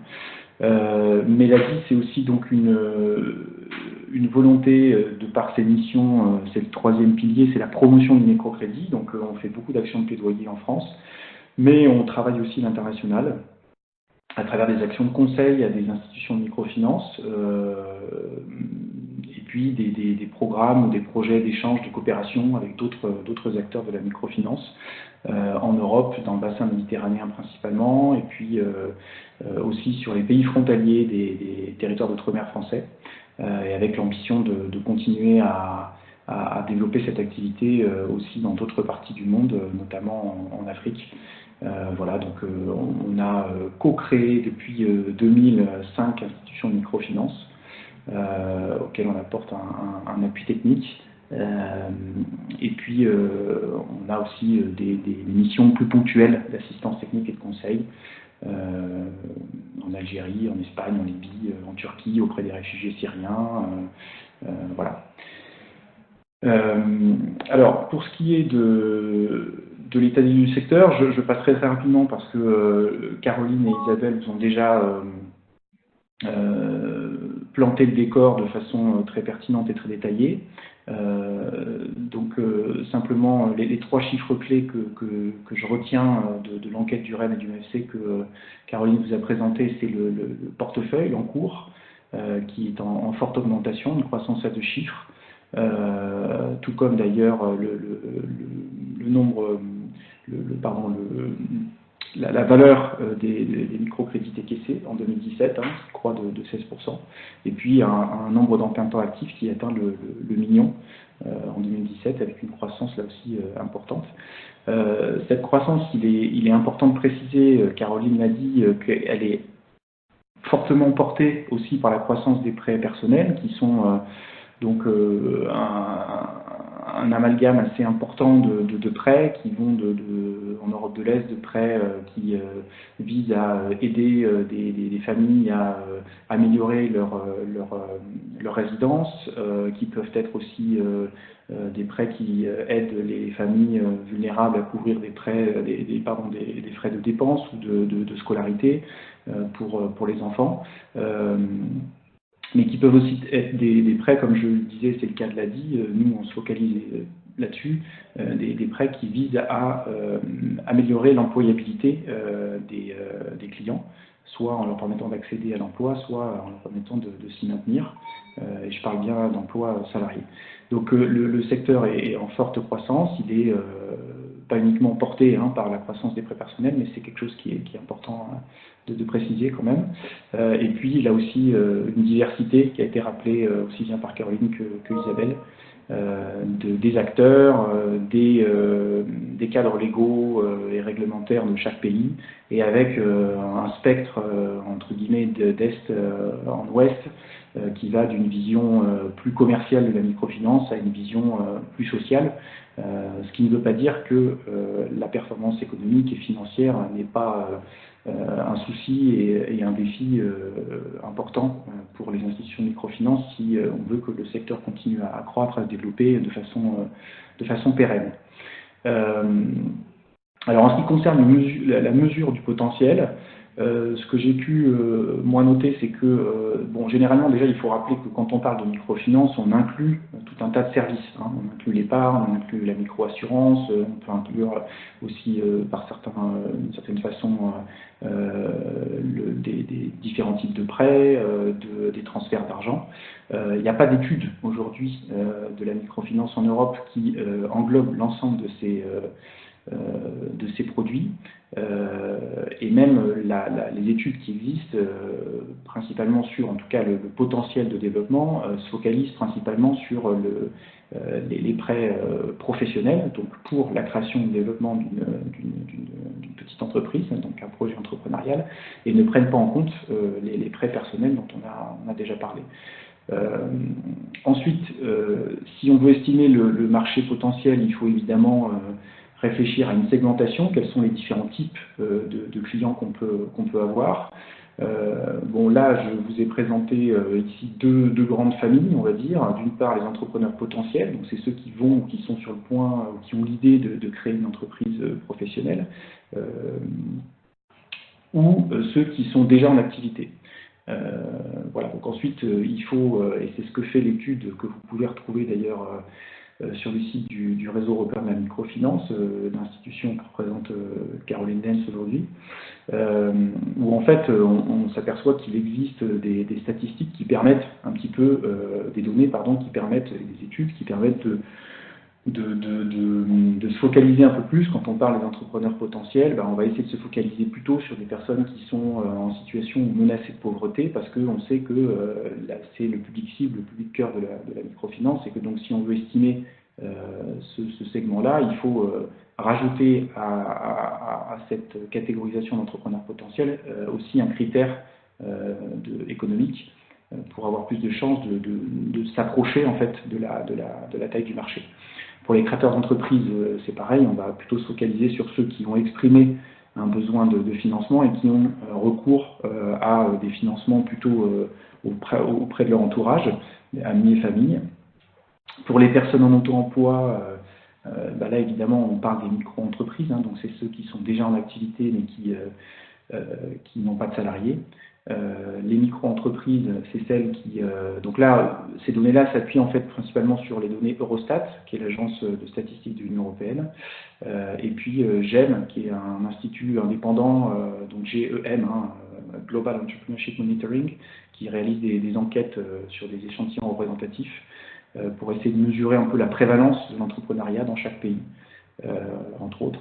Mais l'ADI, c'est aussi donc une volonté, de par ses missions, c'est le troisième pilier, c'est la promotion du microcrédit. Donc on fait beaucoup d'actions de plaidoyer en France, mais on travaille aussi à l'international, à travers des actions de conseil à des institutions de microfinance, et puis des programmes ou des projets d'échange, de coopération avec d'autres acteurs de la microfinance, en Europe, dans le bassin méditerranéen principalement, et puis aussi sur les pays frontaliers des territoires d'outre-mer français, et avec l'ambition de continuer à développer cette activité aussi dans d'autres parties du monde, notamment en Afrique. Voilà, donc on a co-créé depuis 2005 institutions de microfinance, auquel on apporte un appui technique. Et puis, on a aussi des missions plus ponctuelles d'assistance technique et de conseil en Algérie, en Espagne, en Libye, en Turquie, auprès des réfugiés syriens. Voilà. Alors, pour ce qui est de l'état du secteur, je passerai très rapidement parce que Caroline et Isabelle vous ont déjà planté le décor de façon très pertinente et très détaillée. Donc simplement les trois chiffres clés que je retiens de l'enquête du REM et du MFC que Caroline vous a présenté, c'est le portefeuille en cours qui est en forte augmentation, une croissance à 2 chiffres, tout comme d'ailleurs le nombre, la valeur des microcrédits décaissés en 2017, qui croît de 16%, et puis un nombre d'emprunteurs actifs qui atteint le million en 2017, avec une croissance là aussi importante. Cette croissance, il est important de préciser, Caroline l'a dit, qu'elle est fortement portée aussi par la croissance des prêts personnels, qui sont donc un amalgame assez important de prêts qui vont en Europe de l'Est, de prêts qui visent à aider des familles à améliorer leur résidence, qui peuvent être aussi des prêts qui aident les familles vulnérables à couvrir des frais de dépenses ou de scolarité pour les enfants. Mais qui peuvent aussi être des prêts, comme je le disais, c'est le cas de l'ADI, nous on se focalise là-dessus, des prêts qui visent à améliorer l'employabilité des clients, soit en leur permettant d'accéder à l'emploi, soit en leur permettant de s'y maintenir, et je parle bien d'emploi salarié. Donc le secteur est en forte croissance, il est pas uniquement porté par la croissance des prêts personnels, mais c'est quelque chose qui est important de préciser quand même. Et puis il a aussi une diversité qui a été rappelée aussi bien par Caroline que Isabelle, des acteurs, des cadres légaux et réglementaires de chaque pays, et avec un spectre entre guillemets d'est en ouest qui va d'une vision plus commerciale de la microfinance à une vision plus sociale, ce qui ne veut pas dire que la performance économique et financière n'est pas un souci et un défi important pour les institutions de microfinance si on veut que le secteur continue à croître, à se développer de façon pérenne. Alors en ce qui concerne la mesure du potentiel, ce que j'ai pu moi noter, c'est que généralement déjà il faut rappeler que quand on parle de microfinance, on inclut tout un tas de services. On inclut l'épargne, on inclut la microassurance, on peut inclure aussi d'une certaine façon des différents types de prêts, des transferts d'argent. Il n'y a pas d'étude aujourd'hui de la microfinance en Europe qui englobe l'ensemble de ces produits, et même les études qui existent, principalement sur en tout cas le potentiel de développement, se focalisent principalement sur les prêts professionnels, donc pour la création et le développement d'une petite entreprise, donc un projet entrepreneurial, et ne prennent pas en compte les prêts personnels dont on a déjà parlé. Ensuite, si on veut estimer le marché potentiel, il faut évidemment réfléchir à une segmentation, quels sont les différents types de clients qu'on peut avoir. Là, je vous ai présenté ici deux grandes familles, on va dire. D'une part, les entrepreneurs potentiels, donc c'est ceux qui sont sur le point, ou qui ont l'idée de créer une entreprise professionnelle, ou ceux qui sont déjà en activité. Voilà, donc ensuite, il faut, et c'est ce que fait l'étude que vous pouvez retrouver d'ailleurs sur le site du réseau européen de la microfinance, l'institution que représente Caroline Dens aujourd'hui, où en fait on s'aperçoit qu'il existe des statistiques qui permettent un petit peu, des données qui permettent, des études qui permettent de se focaliser un peu plus. Quand on parle des entrepreneurs potentiels, on va essayer de se focaliser plutôt sur des personnes qui sont en situation menacée de pauvreté, parce qu'on sait que c'est le public cible, le public cœur de la microfinance, et que donc si on veut estimer ce segment-là, il faut rajouter à cette catégorisation d'entrepreneurs potentiels aussi un critère économique, pour avoir plus de chances de s'approcher en fait de la taille du marché. Pour les créateurs d'entreprises, c'est pareil, on va plutôt se focaliser sur ceux qui ont exprimé un besoin de financement et qui ont recours à des financements plutôt auprès de leur entourage, amis et famille. Pour les personnes en auto-emploi, là évidemment on parle des micro-entreprises, hein, donc c'est ceux qui sont déjà en activité mais qui n'ont pas de salariés. Les micro-entreprises, c'est celles qui... donc là, ces données-là s'appuient en fait principalement sur les données Eurostat, qui est l'agence de statistique de l'Union européenne, et puis GEM, qui est un institut indépendant, donc GEM, hein, Global Entrepreneurship Monitoring, qui réalise des enquêtes sur des échantillons représentatifs pour essayer de mesurer un peu la prévalence de l'entrepreneuriat dans chaque pays, entre autres.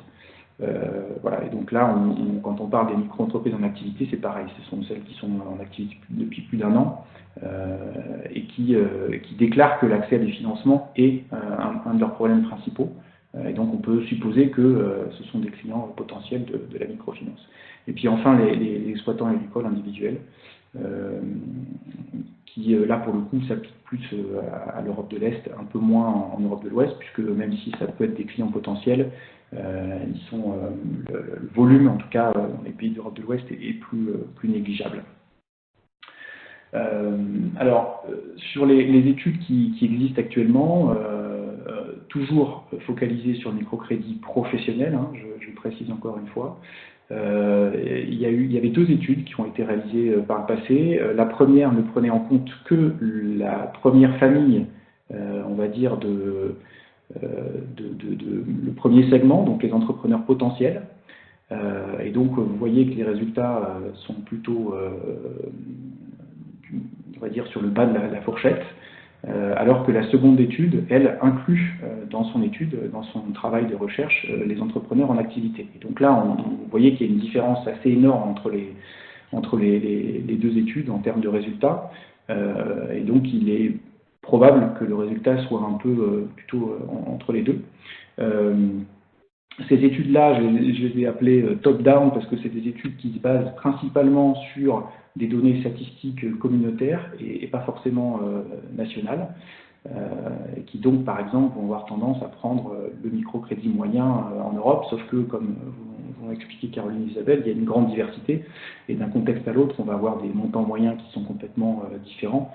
Voilà, et donc là, quand on parle des micro-entreprises en activité, c'est pareil, ce sont celles qui sont en activité depuis plus d'1 an et qui déclarent que l'accès à des financements est un de leurs problèmes principaux. Et donc on peut supposer que ce sont des clients potentiels de la microfinance. Et puis enfin, les exploitants agricoles individuels, qui là pour le coup s'appliquent plus à l'Europe de l'Est, un peu moins en Europe de l'Ouest, puisque même si ça peut être des clients potentiels, ils sont, le volume, en tout cas dans les pays d'Europe de l'Ouest, est plus négligeable. Alors, sur les études qui existent actuellement, toujours focalisées sur le microcrédit professionnel, hein, je précise encore une fois, il y avait 2 études qui ont été réalisées par le passé. La première ne prenait en compte que la première famille, on va dire, le premier segment, donc les entrepreneurs potentiels. Et donc, vous voyez que les résultats sont plutôt, on va dire, sur le bas de la fourchette, alors que la seconde étude, elle, inclut dans son étude, dans son travail de recherche, les entrepreneurs en activité. Et donc là, vous voyez qu'il y a une différence assez énorme entre les 2 études en termes de résultats. Et donc, il est probable que le résultat soit un peu plutôt entre les 2. Ces études-là, je les ai appelées top-down parce que c'est des études qui se basent principalement sur des données statistiques communautaires et pas forcément nationales, qui donc, par exemple, vont avoir tendance à prendre le microcrédit moyen en Europe, sauf que, comme vont expliquer Caroline et Isabelle, il y a une grande diversité, et d'un contexte à l'autre, on va avoir des montants moyens qui sont complètement différents,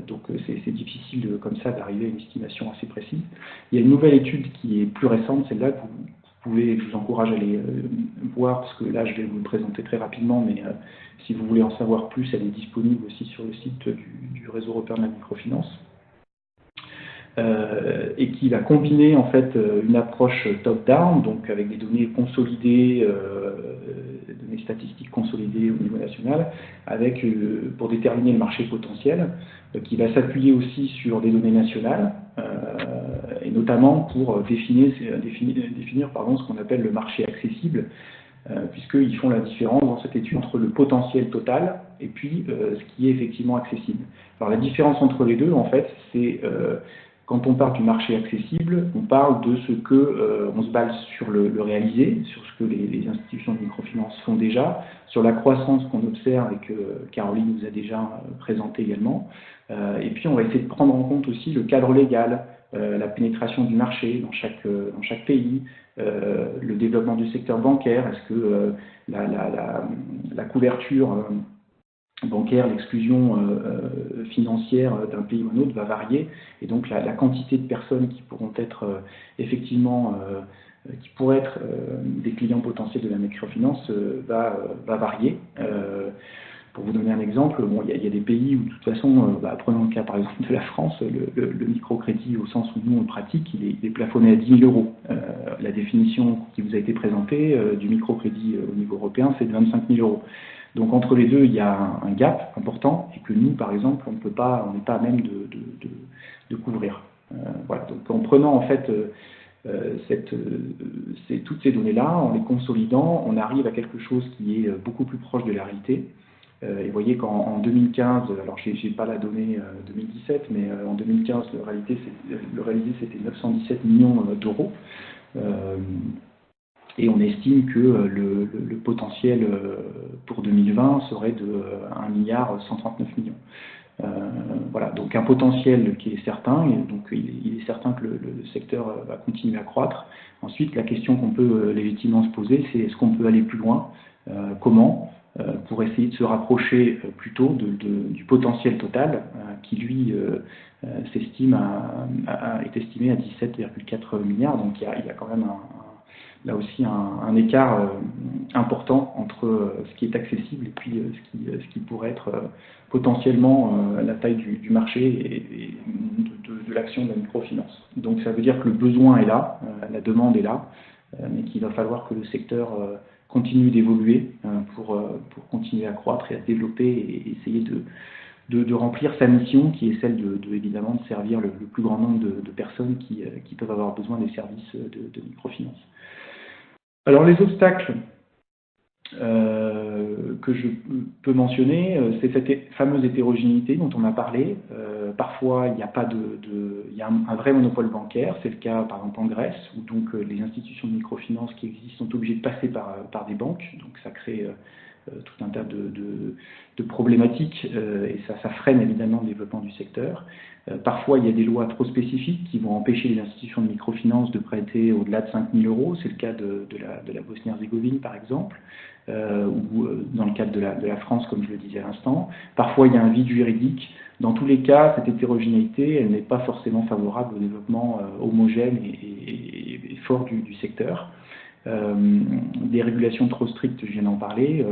donc c'est difficile comme ça d'arriver à une estimation assez précise. Il y a une nouvelle étude qui est plus récente, celle-là, que je vous encourage à aller voir, parce que là, je vais vous le présenter très rapidement, mais si vous voulez en savoir plus, elle est disponible aussi sur le site du Réseau européen de la microfinance. Et qui va combiner en fait une approche top-down, donc avec des données consolidées, des données statistiques consolidées au niveau national, avec pour déterminer le marché potentiel, qui va s'appuyer aussi sur des données nationales, et notamment pour définir ce qu'on appelle le marché accessible, puisqu'ils font la différence dans cette étude entre le potentiel total et puis ce qui est effectivement accessible. Alors la différence entre les deux, en fait, c'est quand on parle du marché accessible, on parle de ce que on se base sur le réalisé, sur ce que les institutions de microfinance font déjà, sur la croissance qu'on observe et que Caroline nous a déjà présenté également. Et puis on va essayer de prendre en compte aussi le cadre légal, la pénétration du marché dans chaque pays, le développement du secteur bancaire, est-ce que la couverture bancaire, l'exclusion financière d'un pays ou un autre va varier, et donc la quantité de personnes qui pourront être effectivement, qui pourraient être des clients potentiels de la microfinance va varier. Pour vous donner un exemple, bon, il y a des pays où de toute façon, prenons le cas par exemple de la France, le microcrédit au sens où nous on le pratique, il est plafonné à 10 000 euros. La définition qui vous a été présentée du microcrédit au niveau européen, c'est de 25 000 euros. Donc entre les deux, il y a un gap important et que nous, par exemple, on n'est pas à même de couvrir. Voilà. Donc en prenant en fait toutes ces données-là, en les consolidant, on arrive à quelque chose qui est beaucoup plus proche de la réalité. Et vous voyez qu'en 2015, alors je n'ai pas la donnée 2017, mais en 2015, le réalisé c'était 917 millions d'euros. Et on estime que le potentiel pour 2020 serait de 1,139 milliard. Voilà, donc un potentiel qui est certain, et donc il est certain que le secteur va continuer à croître. Ensuite, la question qu'on peut légitimement se poser, c'est est-ce qu'on peut aller plus loin, comment, pour essayer de se rapprocher plutôt du potentiel total qui, lui, est estimé à 17,4 milliards. Donc il y a quand même là aussi un écart important entre ce qui est accessible et puis ce qui pourrait être potentiellement la taille du marché et de l'action de la microfinance. Donc ça veut dire que le besoin est là, la demande est là, mais qu'il va falloir que le secteur continue d'évoluer pour continuer à croître et à se développer et essayer de remplir sa mission, qui est celle évidemment de servir le plus grand nombre de personnes qui peuvent avoir besoin des services de microfinance. Alors les obstacles que je peux mentionner, c'est cette fameuse hétérogénéité dont on a parlé. Parfois, il y a un vrai monopole bancaire, c'est le cas par exemple en Grèce, où donc les institutions de microfinance qui existent sont obligées de passer par des banques, donc ça crée tout un tas de problématiques et ça freine évidemment le développement du secteur. Parfois, il y a des lois trop spécifiques qui vont empêcher les institutions de microfinance de prêter au-delà de 5 000 €. C'est le cas de la Bosnie-Herzégovine, par exemple, ou dans le cadre de la France, comme je le disais à l'instant. Parfois, il y a un vide juridique. Dans tous les cas, cette hétérogénéité, elle n'est pas forcément favorable au développement homogène et fort du secteur. Des régulations trop strictes, je viens d'en parler.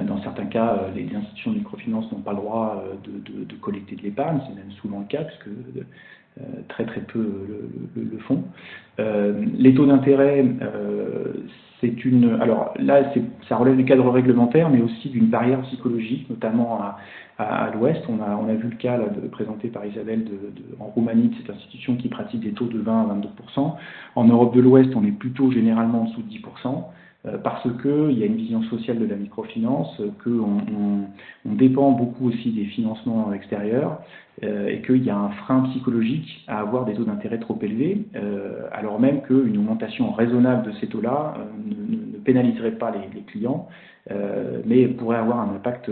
Dans certains cas, les institutions de microfinance n'ont pas le droit de collecter de l'épargne, c'est même souvent le cas, puisque très peu le font. Les taux d'intérêt, alors là, ça relève du cadre réglementaire, mais aussi d'une barrière psychologique, notamment à l'Ouest. On a vu le cas là, présenté par Isabelle en Roumanie de cette institution qui pratique des taux de 20 à 22%. En Europe de l'Ouest, on est plutôt généralement en dessous de 10%. Parce qu'il y a une vision sociale de la microfinance, qu'on dépend beaucoup aussi des financements extérieurs et qu'il y a un frein psychologique à avoir des taux d'intérêt trop élevés, alors même qu'une augmentation raisonnable de ces taux-là ne pénaliserait pas les clients, mais pourrait avoir un impact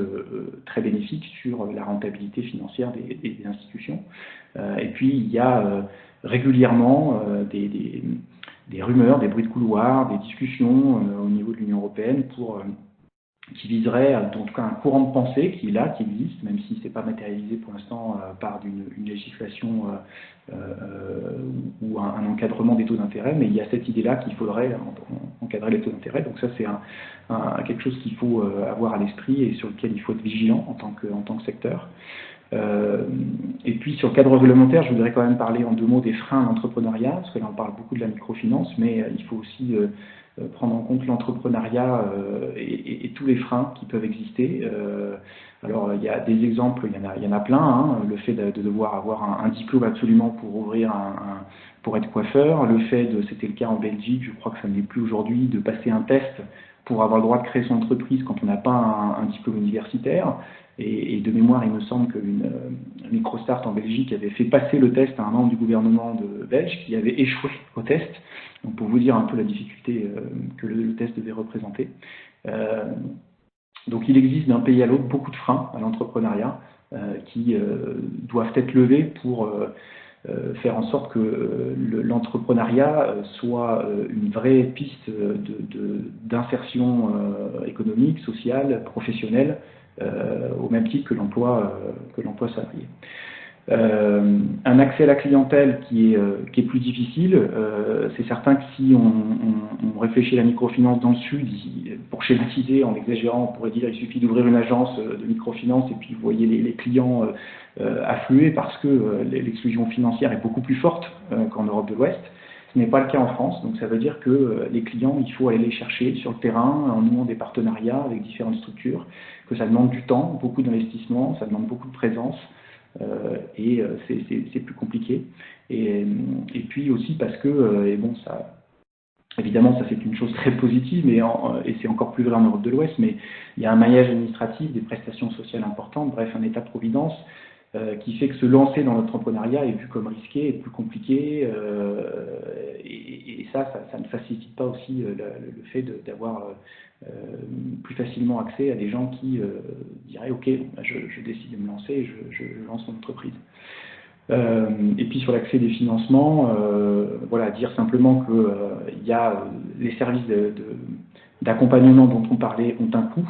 très bénéfique sur la rentabilité financière des institutions. Et puis il y a régulièrement des rumeurs, des bruits de couloir, des discussions au niveau de l'Union européenne qui viseraient, en tout cas un courant de pensée qui est là, qui existe, même si ce n'est pas matérialisé pour l'instant par une législation ou un encadrement des taux d'intérêt, mais il y a cette idée-là qu'il faudrait encadrer les taux d'intérêt. Donc ça, c'est quelque chose qu'il faut avoir à l'esprit et sur lequel il faut être vigilant en tant que secteur. Et puis sur le cadre réglementaire, je voudrais quand même parler en 2 mots des freins à l'entrepreneuriat, parce que là on parle beaucoup de la microfinance, mais il faut aussi prendre en compte l'entrepreneuriat et tous les freins qui peuvent exister. Alors il y a des exemples, il y en a plein, hein. Le fait de devoir avoir un diplôme absolument pour pour être coiffeur, le fait c'était le cas en Belgique, je crois que ça ne l'est plus aujourd'hui, de passer un test pour avoir le droit de créer son entreprise quand on n'a pas un diplôme universitaire. Et de mémoire, il me semble qu'une microstart en Belgique avait fait passer le test à un membre du gouvernement belge qui avait échoué au test. Donc pour vous dire un peu la difficulté que le test devait représenter. Donc il existe d'un pays à l'autre beaucoup de freins à l'entrepreneuriat qui doivent être levés pour faire en sorte que l'entrepreneuriat soit une vraie piste d'insertion économique, sociale, professionnelle, au même titre que l'emploi salarié. Un accès à la clientèle qui est plus difficile. C'est certain que si on réfléchit à la microfinance dans le Sud, pour schématiser, en exagérant, on pourrait dire qu'il suffit d'ouvrir une agence de microfinance et puis vous voyez les clients affluer parce que l'exclusion financière est beaucoup plus forte qu'en Europe de l'Ouest. Ce n'est pas le cas en France, donc ça veut dire que les clients, il faut aller les chercher sur le terrain en nouant des partenariats avec différentes structures, que ça demande du temps, beaucoup d'investissement, ça demande beaucoup de présence et c'est plus compliqué. Et puis aussi parce que, et bon, ça, évidemment, ça c'est une chose très positive, et c'est encore plus vrai en Europe de l'Ouest, mais il y a un maillage administratif, des prestations sociales importantes, bref, un état-providence qui fait que se lancer dans l'entrepreneuriat est vu comme risqué et plus compliqué, et ça ne facilite pas aussi le fait d'avoir plus facilement accès à des gens qui diraient « Ok, je décide de me lancer et je lance mon entreprise ». Et puis sur l'accès des financements, voilà, dire simplement qu'il y a les services d'accompagnement dont on parlait ont un coût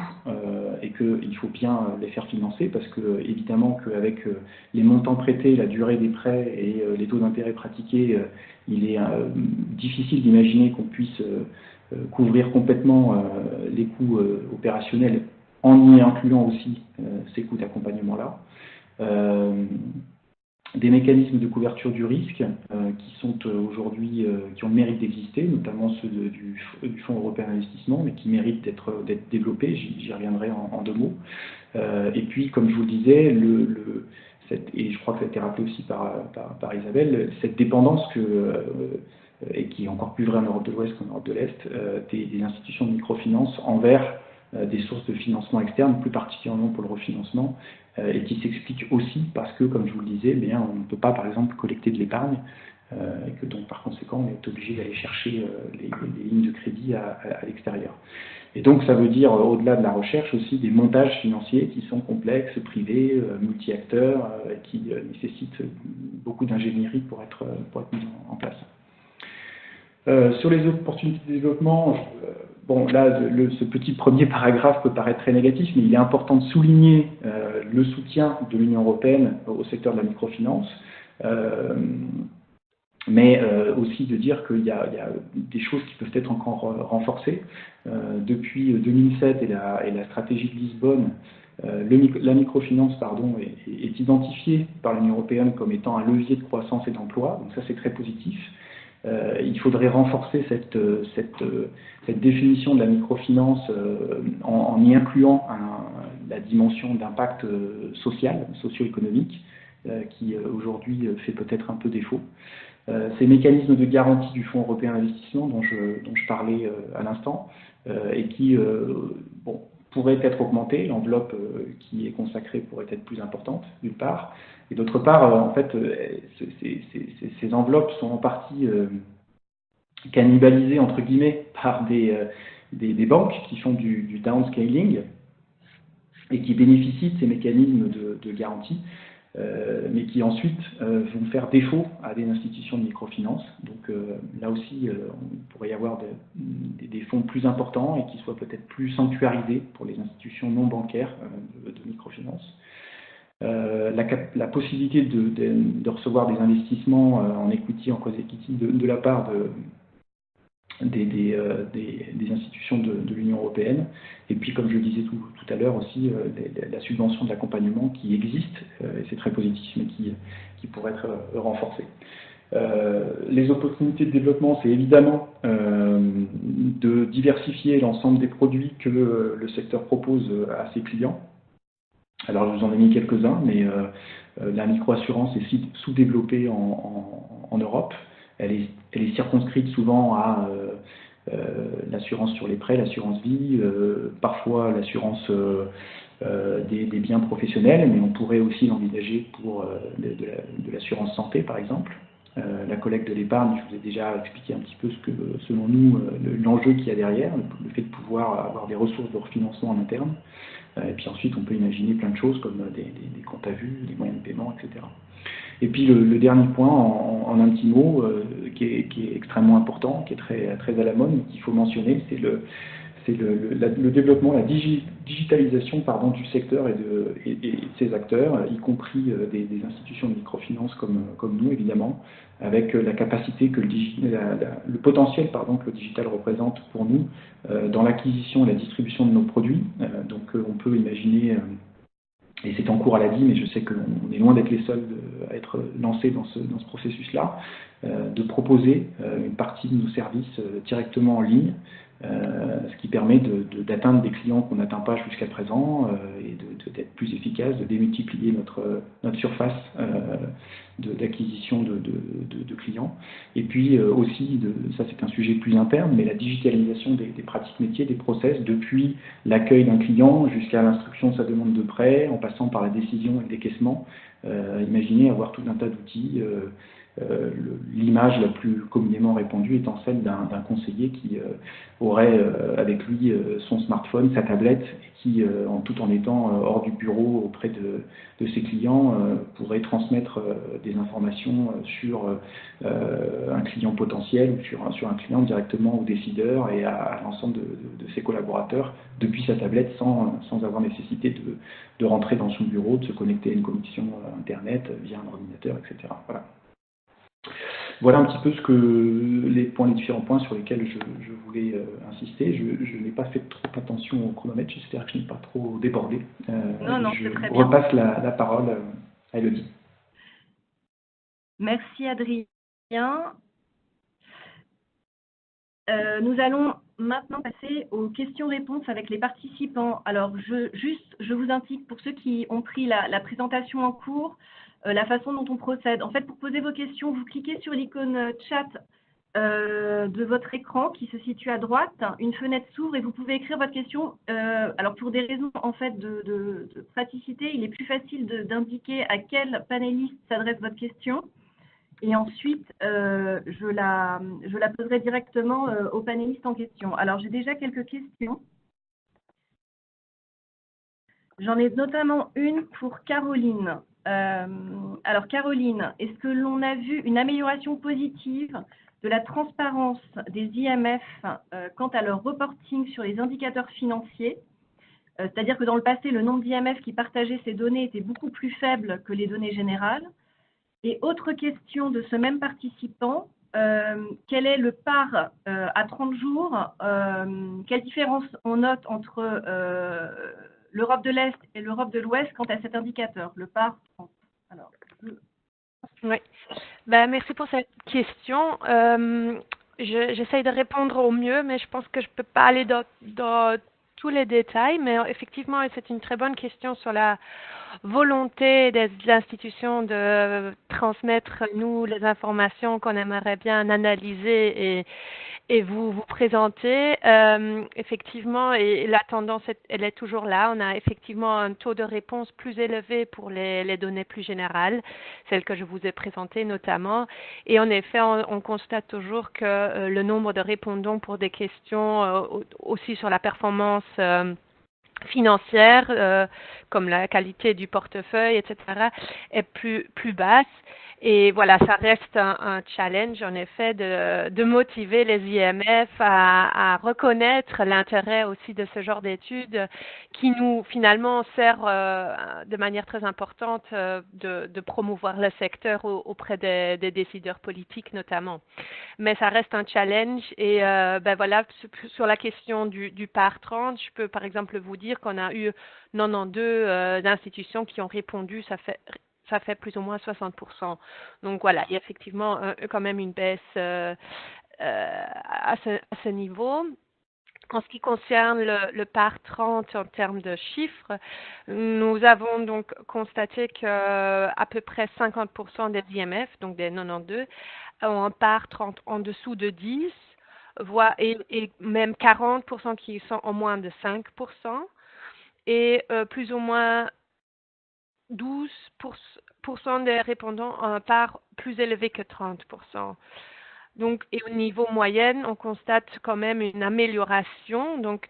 et qu'il faut bien les faire financer parce que évidemment qu'avec les montants prêtés, la durée des prêts et les taux d'intérêt pratiqués, il est difficile d'imaginer qu'on puisse couvrir complètement les coûts opérationnels en y incluant aussi ces coûts d'accompagnement-là. Des mécanismes de couverture du risque qui sont aujourd'hui, qui ont le mérite d'exister, notamment ceux du Fonds européen d'investissement, mais qui méritent d'être développés, j'y reviendrai en deux mots. Et puis, comme je vous le disais, et je crois que ça a été rappelé aussi par Isabelle, cette dépendance et qui est encore plus vrai en Europe de l'Ouest qu'en Europe de l'Est, des institutions de microfinance envers des sources de financement externes, plus particulièrement pour le refinancement, et qui s'explique aussi parce que, comme je vous le disais, on ne peut pas, par exemple, collecter de l'épargne, et que donc, par conséquent, on est obligé d'aller chercher les lignes de crédit à l'extérieur. Et donc, ça veut dire, au-delà de la recherche, aussi des montages financiers qui sont complexes, privés, multi-acteurs, qui nécessitent beaucoup d'ingénierie pour être mis en place. Sur les opportunités de développement, bon, là, ce petit premier paragraphe peut paraître très négatif, mais il est important de souligner le soutien de l'Union européenne au secteur de la microfinance, mais aussi de dire qu'il y a des choses qui peuvent être encore renforcées. Depuis 2007 et la stratégie de Lisbonne, la microfinance est identifiée par l'Union européenne comme étant un levier de croissance et d'emploi, donc ça c'est très positif. Il faudrait renforcer cette définition de la microfinance en y incluant la dimension d'impact social, socio-économique, qui aujourd'hui fait peut-être un peu défaut. Ces mécanismes de garantie du Fonds européen d'investissement dont je parlais à l'instant, et qui pourraient être augmentés, l'enveloppe qui est consacrée pourrait être plus importante, d'une part, et d'autre part, en fait, ces enveloppes sont en partie cannibalisées, entre guillemets, par des banques qui font du downscaling et qui bénéficient de ces mécanismes de garantie, mais qui ensuite vont faire défaut à des institutions de microfinance. Donc là aussi, il pourrait y avoir des fonds plus importants et qui soient peut-être plus sanctuarisés pour les institutions non bancaires de microfinance. La possibilité de recevoir des investissements en equity, en quasi-equity de la part des institutions de l'Union européenne. Et puis, comme je le disais tout à l'heure aussi, la subvention de l'accompagnement qui existe, et c'est très positif, mais qui pourrait être renforcée. Les opportunités de développement, c'est évidemment de diversifier l'ensemble des produits que le secteur propose à ses clients. Alors, je vous en ai mis quelques-uns, mais la microassurance est sous-développée en Europe. Elle est circonscrite souvent à l'assurance sur les prêts, l'assurance vie, parfois l'assurance des biens professionnels, mais on pourrait aussi l'envisager pour de l'assurance santé, par exemple. La collecte de l'épargne, je vous ai déjà expliqué un petit peu selon nous, l'enjeu qu'il y a derrière, le fait de pouvoir avoir des ressources de refinancement en interne. Et puis ensuite, on peut imaginer plein de choses comme des comptes à vue, des moyens de paiement, etc. Et puis le dernier point, en un petit mot, qui est extrêmement important, qui est très à la mode, qu'il faut mentionner, c'est le développement, la digitalisation du secteur et de ses acteurs, y compris des institutions de microfinance comme nous, évidemment, avec la capacité que le potentiel que le digital représente pour nous dans l'acquisition et la distribution de nos produits. Donc on peut imaginer, et c'est en cours à l'ADI, mais je sais qu'on est loin d'être les seuls à être lancés dans ce processus-là, de proposer une partie de nos services directement en ligne, ce qui qui permet d'atteindre des clients qu'on n'atteint pas jusqu'à présent et d'être plus efficace, de démultiplier notre surface d'acquisition de clients. Et puis aussi, ça c'est un sujet plus interne, mais la digitalisation des pratiques métiers, des process, depuis l'accueil d'un client jusqu'à l'instruction de sa demande de prêt, en passant par la décision et le décaissement. Imaginez avoir tout un tas d'outils. L'image la plus communément répandue étant celle d'un conseiller qui aurait avec lui son smartphone, sa tablette, et qui, tout en étant hors du bureau auprès de ses clients, pourrait transmettre des informations sur un client potentiel ou sur un client directement au décideur et à l'ensemble de ses collaborateurs depuis sa tablette sans avoir nécessité de rentrer dans son bureau, de se connecter à une connexion Internet via un ordinateur, etc. Voilà un petit peu les différents points sur lesquels je voulais insister. Je n'ai pas fait trop attention au chronomètre, j'espère que je n'ai pas trop débordé. Non, c'est très bien. Je repasse la parole à Elodie. Merci Adrien. Nous allons maintenant passer aux questions-réponses avec les participants. Alors, je vous indique pour ceux qui ont pris la présentation en cours, la façon dont on procède. En fait, pour poser vos questions, vous cliquez sur l'icône chat de votre écran qui se situe à droite. Une fenêtre s'ouvre et vous pouvez écrire votre question. Alors, pour des raisons en fait de praticité, il est plus facile d'indiquer à quel panéliste s'adresse votre question. Et ensuite, je la poserai directement au panéliste en question. Alors, j'ai déjà quelques questions. J'en ai notamment une pour Caroline. Alors, Caroline, est-ce que l'on a vu une amélioration positive de la transparence des IMF quant à leur reporting sur les indicateurs financiers? C'est-à-dire que dans le passé, le nombre d'IMF qui partageaient ces données était beaucoup plus faible que les données générales. Et autre question de ce même participant, quel est le PAR à 30 jours? Quelle différence on note entre l'Europe de l'Est et l'Europe de l'Ouest quant à cet indicateur, le PAR 30? Alors, Oui, merci pour cette question. J'essaye de répondre au mieux, mais je pense que je ne peux pas aller dans tous les détails, mais effectivement, c'est une très bonne question sur la volonté des institutions de transmettre, nous, les informations qu'on aimerait bien analyser et vous présenter. Effectivement, et la tendance, elle est toujours là. On a effectivement un taux de réponse plus élevé pour les données plus générales, celles que je vous ai présentées notamment. Et en effet, on constate toujours que le nombre de répondants pour des questions aussi sur la performance financière, comme la qualité du portefeuille, etc., est plus basse. Et voilà, ça reste un challenge, en effet, de motiver les IMF à reconnaître l'intérêt aussi de ce genre d'études qui nous, finalement, sert de manière très importante de promouvoir le secteur auprès des décideurs politiques, notamment. Mais ça reste un challenge. Et voilà, sur la question du PAR 30, je peux, par exemple, vous dire qu'on a eu 92 institutions qui ont répondu, ça fait plus ou moins 60%. Donc voilà, il y a effectivement quand même une baisse à ce niveau. En ce qui concerne le PAR 30 en termes de chiffres, nous avons donc constaté que à peu près 50% des IMF, donc des 92, ont un PAR 30 en dessous de 10, et même 40% qui sont en moins de 5%, et plus ou moins 12% des répondants ont un PAR plus élevé que 30%. Donc, et au niveau moyenne, on constate quand même une amélioration. Donc,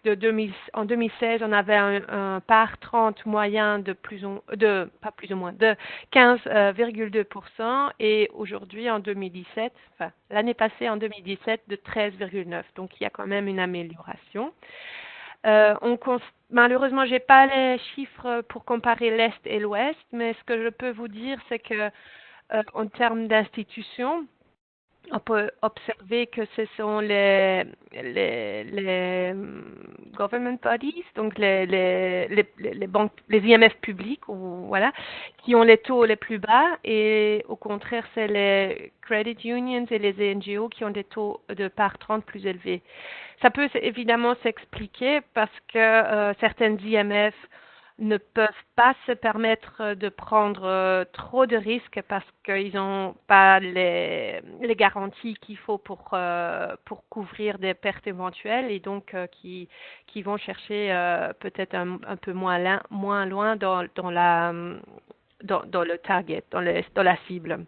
en 2016, on avait un PAR 30 moyen de 15,2% et aujourd'hui, en 2017, enfin, l'année passée, en 2017, de 13,9%. Donc, il y a quand même une amélioration. Malheureusement, je n'ai pas les chiffres pour comparer l'Est et l'Ouest, mais ce que je peux vous dire, c'est que en termes d'institutions, on peut observer que ce sont les government bodies, donc les banques, les IMF publics, ou voilà, qui ont les taux les plus bas, et au contraire, c'est les credit unions et les NGO qui ont des taux de part 30 plus élevés. Ça peut évidemment s'expliquer parce que certaines IMF ne peuvent pas se permettre de prendre trop de risques parce qu'ils n'ont pas les garanties qu'il faut pour couvrir des pertes éventuelles, et donc qui vont chercher peut-être un peu moins loin dans le target, dans la cible.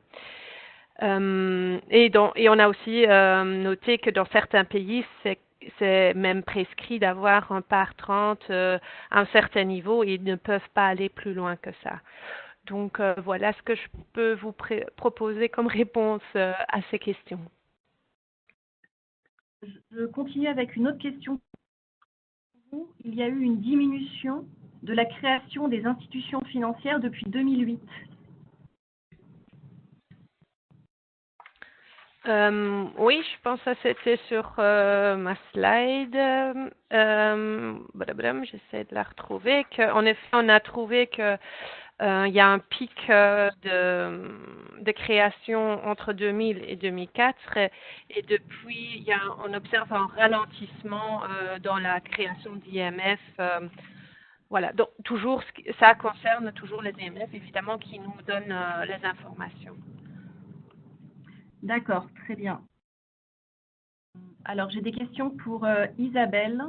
Et on a aussi noté que dans certains pays, c'est même prescrit d'avoir un par 30 à un certain niveau, et ils ne peuvent pas aller plus loin que ça. Donc voilà ce que je peux vous proposer comme réponse à ces questions. Je continue avec une autre question. Il y a eu une diminution de la création des institutions financières depuis 2008. Oui, je pense que c'était sur ma slide. J'essaie de la retrouver. En effet, on a trouvé que il y a un pic de création entre 2000 et 2004, et depuis, on observe un ralentissement dans la création d'IMF. Voilà, donc toujours, ça concerne toujours les IMF, évidemment, qui nous donnent les informations. D'accord, très bien. Alors, j'ai des questions pour Isabelle.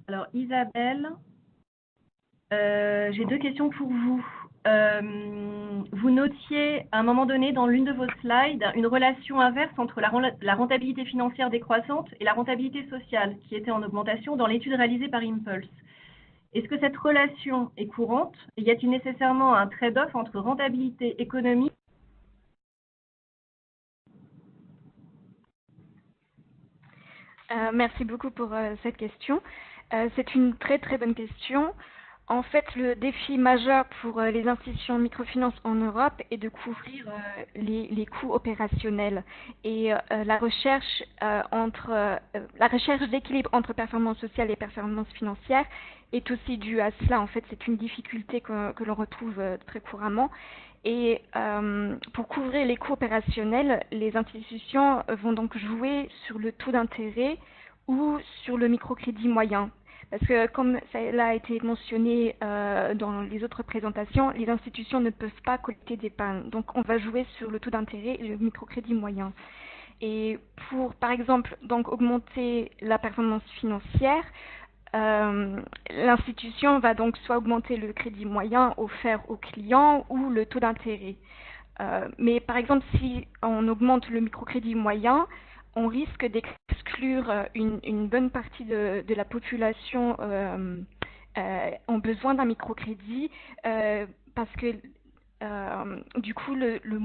Alors, Isabelle, j'ai deux questions pour vous. Vous notiez à un moment donné dans l'une de vos slides une relation inverse entre la rentabilité financière décroissante et la rentabilité sociale qui était en augmentation dans l'étude réalisée par Impulse. Est-ce que cette relation est courante? Y a-t-il nécessairement un trade-off entre rentabilité économique? Merci beaucoup pour cette question. C'est une très très bonne question. En fait, le défi majeur pour les institutions de microfinance en Europe est de couvrir les coûts opérationnels. Et la recherche d'équilibre entre performance sociale et performance financière est aussi due à cela. En fait, c'est une difficulté que l'on retrouve très couramment. Et pour couvrir les coûts opérationnels, les institutions vont donc jouer sur le taux d'intérêt ou sur le microcrédit moyen. Parce que, comme cela a été mentionné dans les autres présentations, les institutions ne peuvent pas collecter d'épargne. Donc, on va jouer sur le taux d'intérêt et le microcrédit moyen. Et pour, par exemple, donc augmenter la performance financière, l'institution va donc soit augmenter le crédit moyen offert aux clients ou le taux d'intérêt. Mais par exemple, si on augmente le microcrédit moyen, on risque d'exclure une bonne partie de la population en besoin d'un microcrédit parce que du coup, le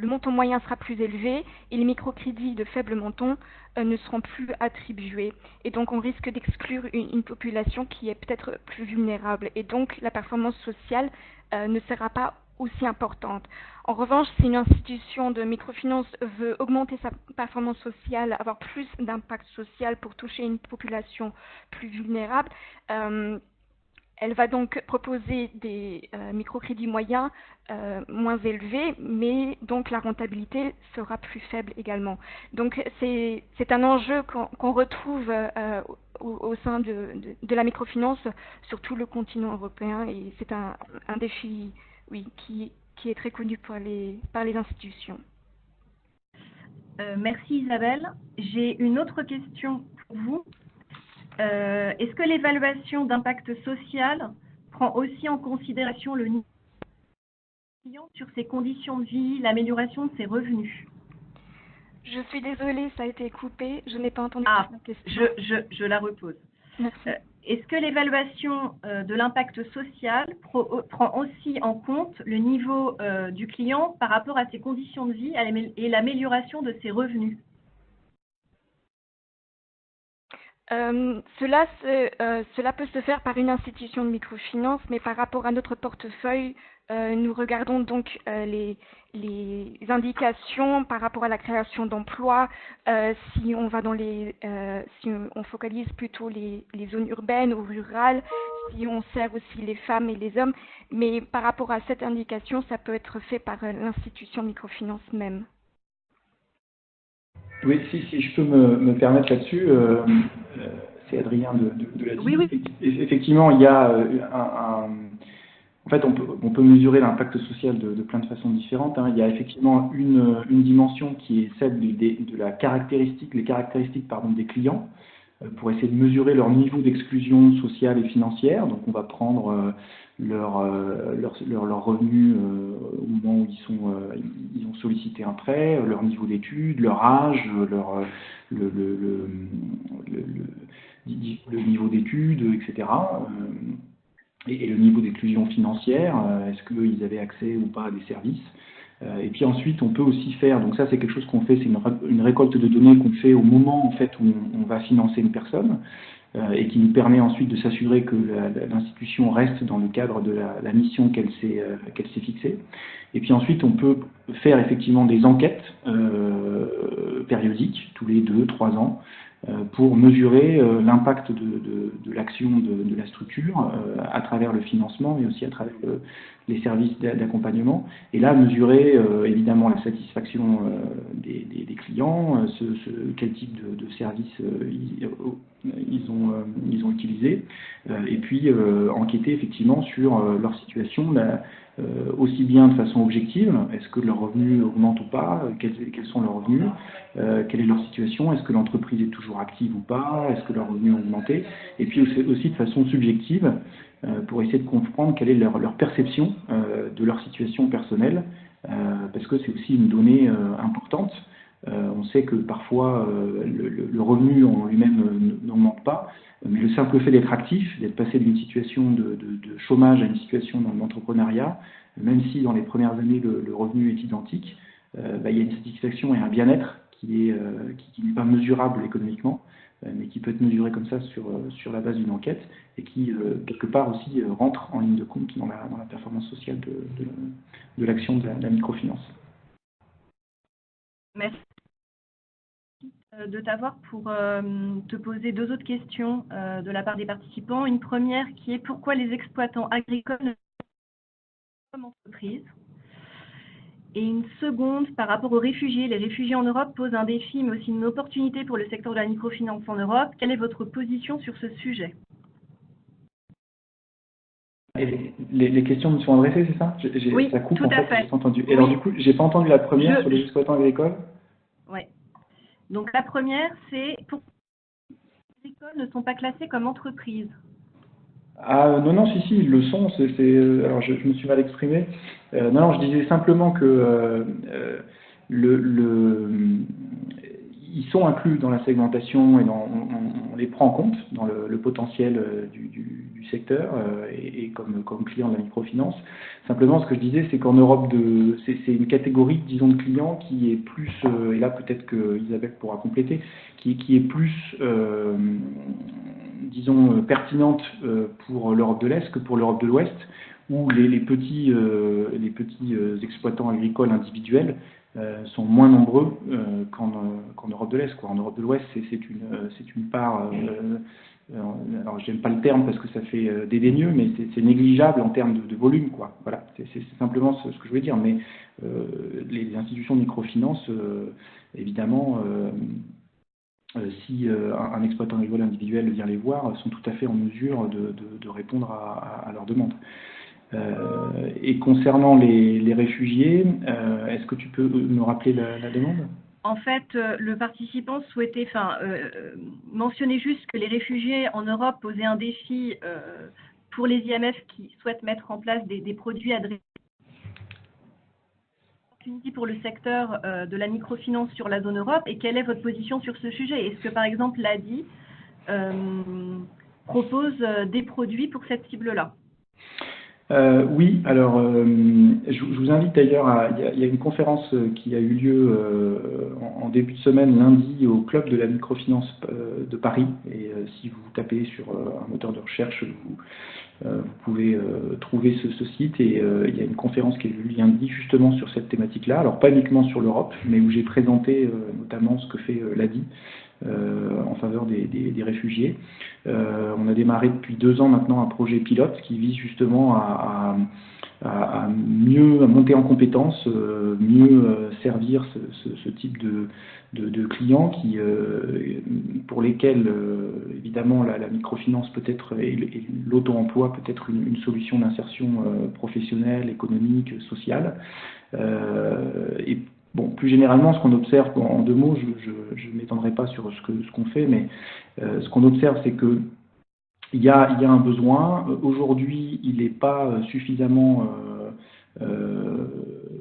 montant moyen sera plus élevé et les microcrédits de faible montant ne seront plus attribués. Et donc, on risque d'exclure une population qui est peut-être plus vulnérable. Et donc, la performance sociale ne sera pas aussi importante. En revanche, si une institution de microfinance veut augmenter sa performance sociale, avoir plus d'impact social pour toucher une population plus vulnérable, elle va donc proposer des microcrédits moyens moins élevés, mais donc la rentabilité sera plus faible également. Donc c'est un enjeu qu'on retrouve au sein de la microfinance sur tout le continent européen, et c'est un défi, oui, qui est très connu par les institutions. Merci Isabelle. J'ai une autre question pour vous. Est-ce que l'évaluation d'impact social prend aussi en considération le niveau client sur ses conditions de vie, l'amélioration de ses revenus? Je suis désolée, ça a été coupé. Je n'ai pas entendu la question. Je la repose. Merci. Est-ce que l'évaluation de l'impact social prend aussi en compte le niveau du client par rapport à ses conditions de vie et l'amélioration de ses revenus? Cela peut se faire par une institution de microfinance, mais par rapport à notre portefeuille, nous regardons donc les indications par rapport à la création d'emplois, si on va si on focalise plutôt les zones urbaines ou rurales, si on sert aussi les femmes et les hommes, mais par rapport à cette indication, ça peut être fait par l'institution de microfinance même. Oui, si je peux me permettre là-dessus, c'est Adrien de la Oui, oui. Effectivement, il y a en fait, on peut mesurer l'impact social de plein de façons différentes. Hein. Il y a effectivement une dimension qui est celle de la caractéristique, les caractéristiques des clients, pour essayer de mesurer leur niveau d'exclusion sociale et financière. Donc, on va prendre leur revenus au moment où ils ont sollicité un prêt, leur niveau d'études, leur âge, le niveau d'études, etc. Et le niveau d'exclusion financière, est-ce qu'ils avaient accès ou pas à des services. Et puis ensuite, on peut aussi faire, donc ça c'est quelque chose qu'on fait, c'est une récolte de données qu'on fait au moment en fait où on va financer une personne et qui nous permet ensuite de s'assurer que l'institution reste dans le cadre de la mission qu'elle s'est fixée. Et puis ensuite, on peut faire effectivement des enquêtes périodiques, tous les 2-3 ans, pour mesurer l'impact de l'action de la structure à travers le financement, mais aussi à travers les services d'accompagnement. Et là, mesurer évidemment la satisfaction des clients, quel type de services ils ont utilisé, et puis enquêter effectivement sur leur situation, aussi bien de façon objective, est-ce que leurs revenus augmentent ou pas, quels sont leurs revenus, quelle est leur situation, est-ce que l'entreprise est toujours active ou pas, est-ce que leurs revenus ont augmenté, et puis aussi de façon subjective, pour essayer de comprendre quelle est leur perception de leur situation personnelle, parce que c'est aussi une donnée importante. On sait que parfois le revenu en lui-même n'augmente pas, mais le simple fait d'être actif, d'être passé d'une situation de chômage à une situation dans l'entrepreneuriat, même si dans les premières années le revenu est identique, il y a une satisfaction et un bien-être qui n'est pas mesurable économiquement, mais qui peut être mesuré comme ça sur la base d'une enquête et qui, quelque part aussi, rentre en ligne de compte dans la performance sociale de l'action de la microfinance. Merci de t'avoir pour te poser 2 autres questions de la part des participants. Une première qui est pourquoi les exploitants agricoles ne sont pas comme entreprises. Et une seconde par rapport aux réfugiés. Les réfugiés en Europe posent un défi mais aussi une opportunité pour le secteur de la microfinance en Europe. Quelle est votre position sur ce sujet? Et les questions me sont adressées, c'est ça? Oui, ça coupe, tout en à fait. fait. J'ai pas entendu. Et oui. alors du coup, j'ai pas entendu la première sur les exploitants agricoles. Oui. Donc la première, c'est pourquoi les agricoles ne sont pas classés comme entreprises? Ah non, si, ils le sont. Alors je me suis mal exprimé. Non, je disais simplement que ils sont inclus dans la segmentation et on les prend en compte dans le potentiel du secteur et comme client de la microfinance. Simplement, ce que je disais, c'est qu'en Europe, c'est une catégorie, disons, de clients qui est plus, et là peut-être que Isabelle pourra compléter, qui est plus, disons, pertinente pour l'Europe de l'Est que pour l'Europe de l'Ouest, où les petits exploitants agricoles individuels sont moins nombreux qu'en Europe de l'Est. En Europe de l'Ouest, c'est une part, alors j'aime pas le terme parce que ça fait dédaigneux, mais c'est négligeable en termes de volume, quoi. Voilà, c'est simplement ce que je veux dire. Mais les institutions de microfinance, évidemment, si un exploitant agricole individuel vient les voir, sont tout à fait en mesure de répondre à leurs demandes. Et concernant les réfugiés, est-ce que tu peux me rappeler la demande? En fait, le participant souhaitait mentionner juste que les réfugiés en Europe posaient un défi pour les IMF qui souhaitent mettre en place des produits adressés pour le secteur de la microfinance sur la zone Europe. Et quelle est votre position sur ce sujet? Est-ce que, par exemple, l'ADI propose des produits pour cette cible-là? Oui, alors je vous invite d'ailleurs il y a une conférence qui a eu lieu en début de semaine, lundi, au Club de la microfinance de Paris. Et si vous tapez sur un moteur de recherche, vous pouvez trouver ce site. Et il y a une conférence qui a eu lieu lundi justement sur cette thématique-là. Alors pas uniquement sur l'Europe, mais où j'ai présenté notamment ce que fait l'ADI. En faveur des réfugiés. On a démarré depuis 2 ans maintenant un projet pilote qui vise justement à mieux monter en compétences, mieux servir ce type de clients pour lesquels évidemment la microfinance peut être et l'auto-emploi peut être une solution d'insertion professionnelle, économique, sociale. Et bon, plus généralement, ce qu'on observe, en 2 mots, je ne m'étendrai pas sur ce qu'on fait, mais ce qu'on observe, c'est que il y a un besoin. Aujourd'hui, il n'est pas suffisamment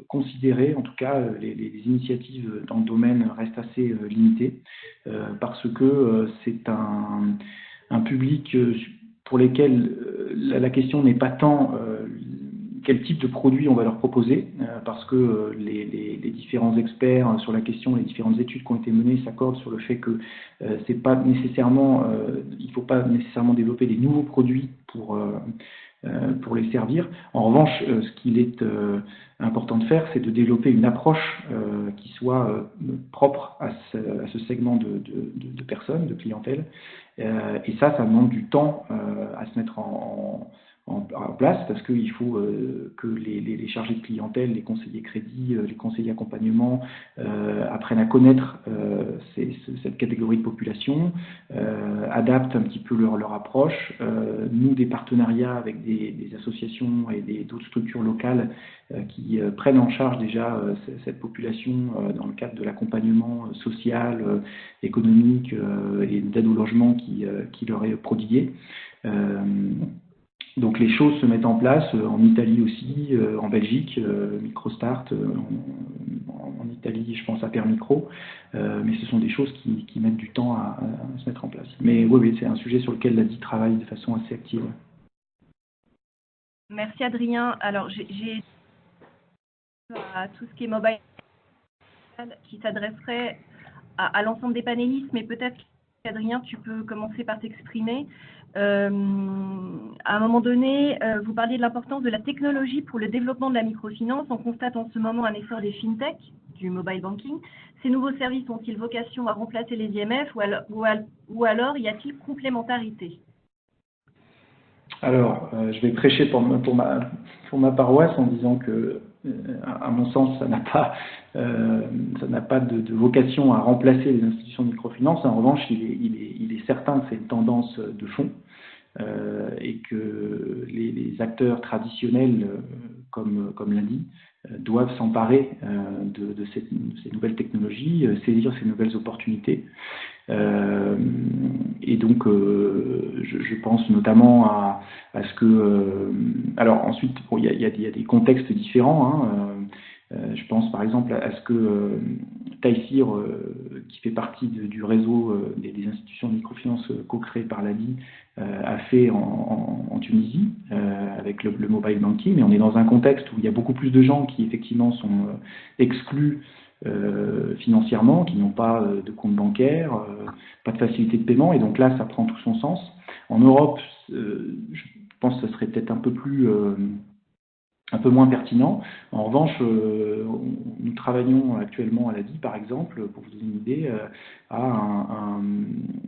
considéré. En tout cas, les initiatives dans le domaine restent assez limitées parce que c'est un public pour lesquels la question n'est pas tant quel type de produit on va leur proposer, parce que les différents experts sur la question, les différentes études qui ont été menées s'accordent sur le fait que c'est pas nécessairement, il ne faut pas nécessairement développer des nouveaux produits pour les servir. En revanche, ce qu'il est important de faire, c'est de développer une approche qui soit propre à ce segment de personnes, de clientèle. Et ça demande du temps à se mettre en place parce qu'il faut que les chargés de clientèle, les conseillers crédit, les conseillers accompagnement apprennent à connaître cette catégorie de population, adaptent un petit peu leur approche, nouent des partenariats avec des associations et d'autres structures locales qui prennent en charge déjà cette population dans le cadre de l'accompagnement social, économique et d'aide au logement qui leur est prodigué. Donc les choses se mettent en place en Italie aussi, en Belgique, MicroStart, en Italie je pense à Permicro, mais ce sont des choses qui mettent du temps à se mettre en place. Mais oui, c'est un sujet sur lequel l'ADI travaille de façon assez active. Merci Adrien. Alors j'ai à tout ce qui est mobile qui s'adresserait à l'ensemble des panélistes, mais peut-être qu'Adrien, tu peux commencer par t'exprimer. À un moment donné, vous parliez de l'importance de la technologie pour le développement de la microfinance. On constate en ce moment un essor des fintech, du mobile banking. Ces nouveaux services ont-ils vocation à remplacer les IMF ou alors y a-t-il complémentarité? Alors, je vais prêcher pour ma paroisse en disant que, à mon sens, ça n'a pas de vocation à remplacer les institutions de microfinance. En revanche, il est certain que c'est une tendance de fond et que les acteurs traditionnels, comme l'ADI, doivent s'emparer de ces nouvelles technologies, saisir ces nouvelles opportunités. Et donc, je pense notamment à ce que... alors ensuite, bon, il y a des contextes différents. Je pense par exemple à ce que Taïsir, qui fait partie du réseau des institutions de microfinance co-créées par l'ADI, a fait en Tunisie avec le mobile banking. Mais on est dans un contexte où il y a beaucoup plus de gens qui effectivement sont exclus financièrement, qui n'ont pas de compte bancaire, pas de facilité de paiement, et donc là ça prend tout son sens. En Europe, je pense que ce serait peut-être un peu moins pertinent. En revanche, nous travaillons actuellement à l'ADI, par exemple, pour vous donner une idée, à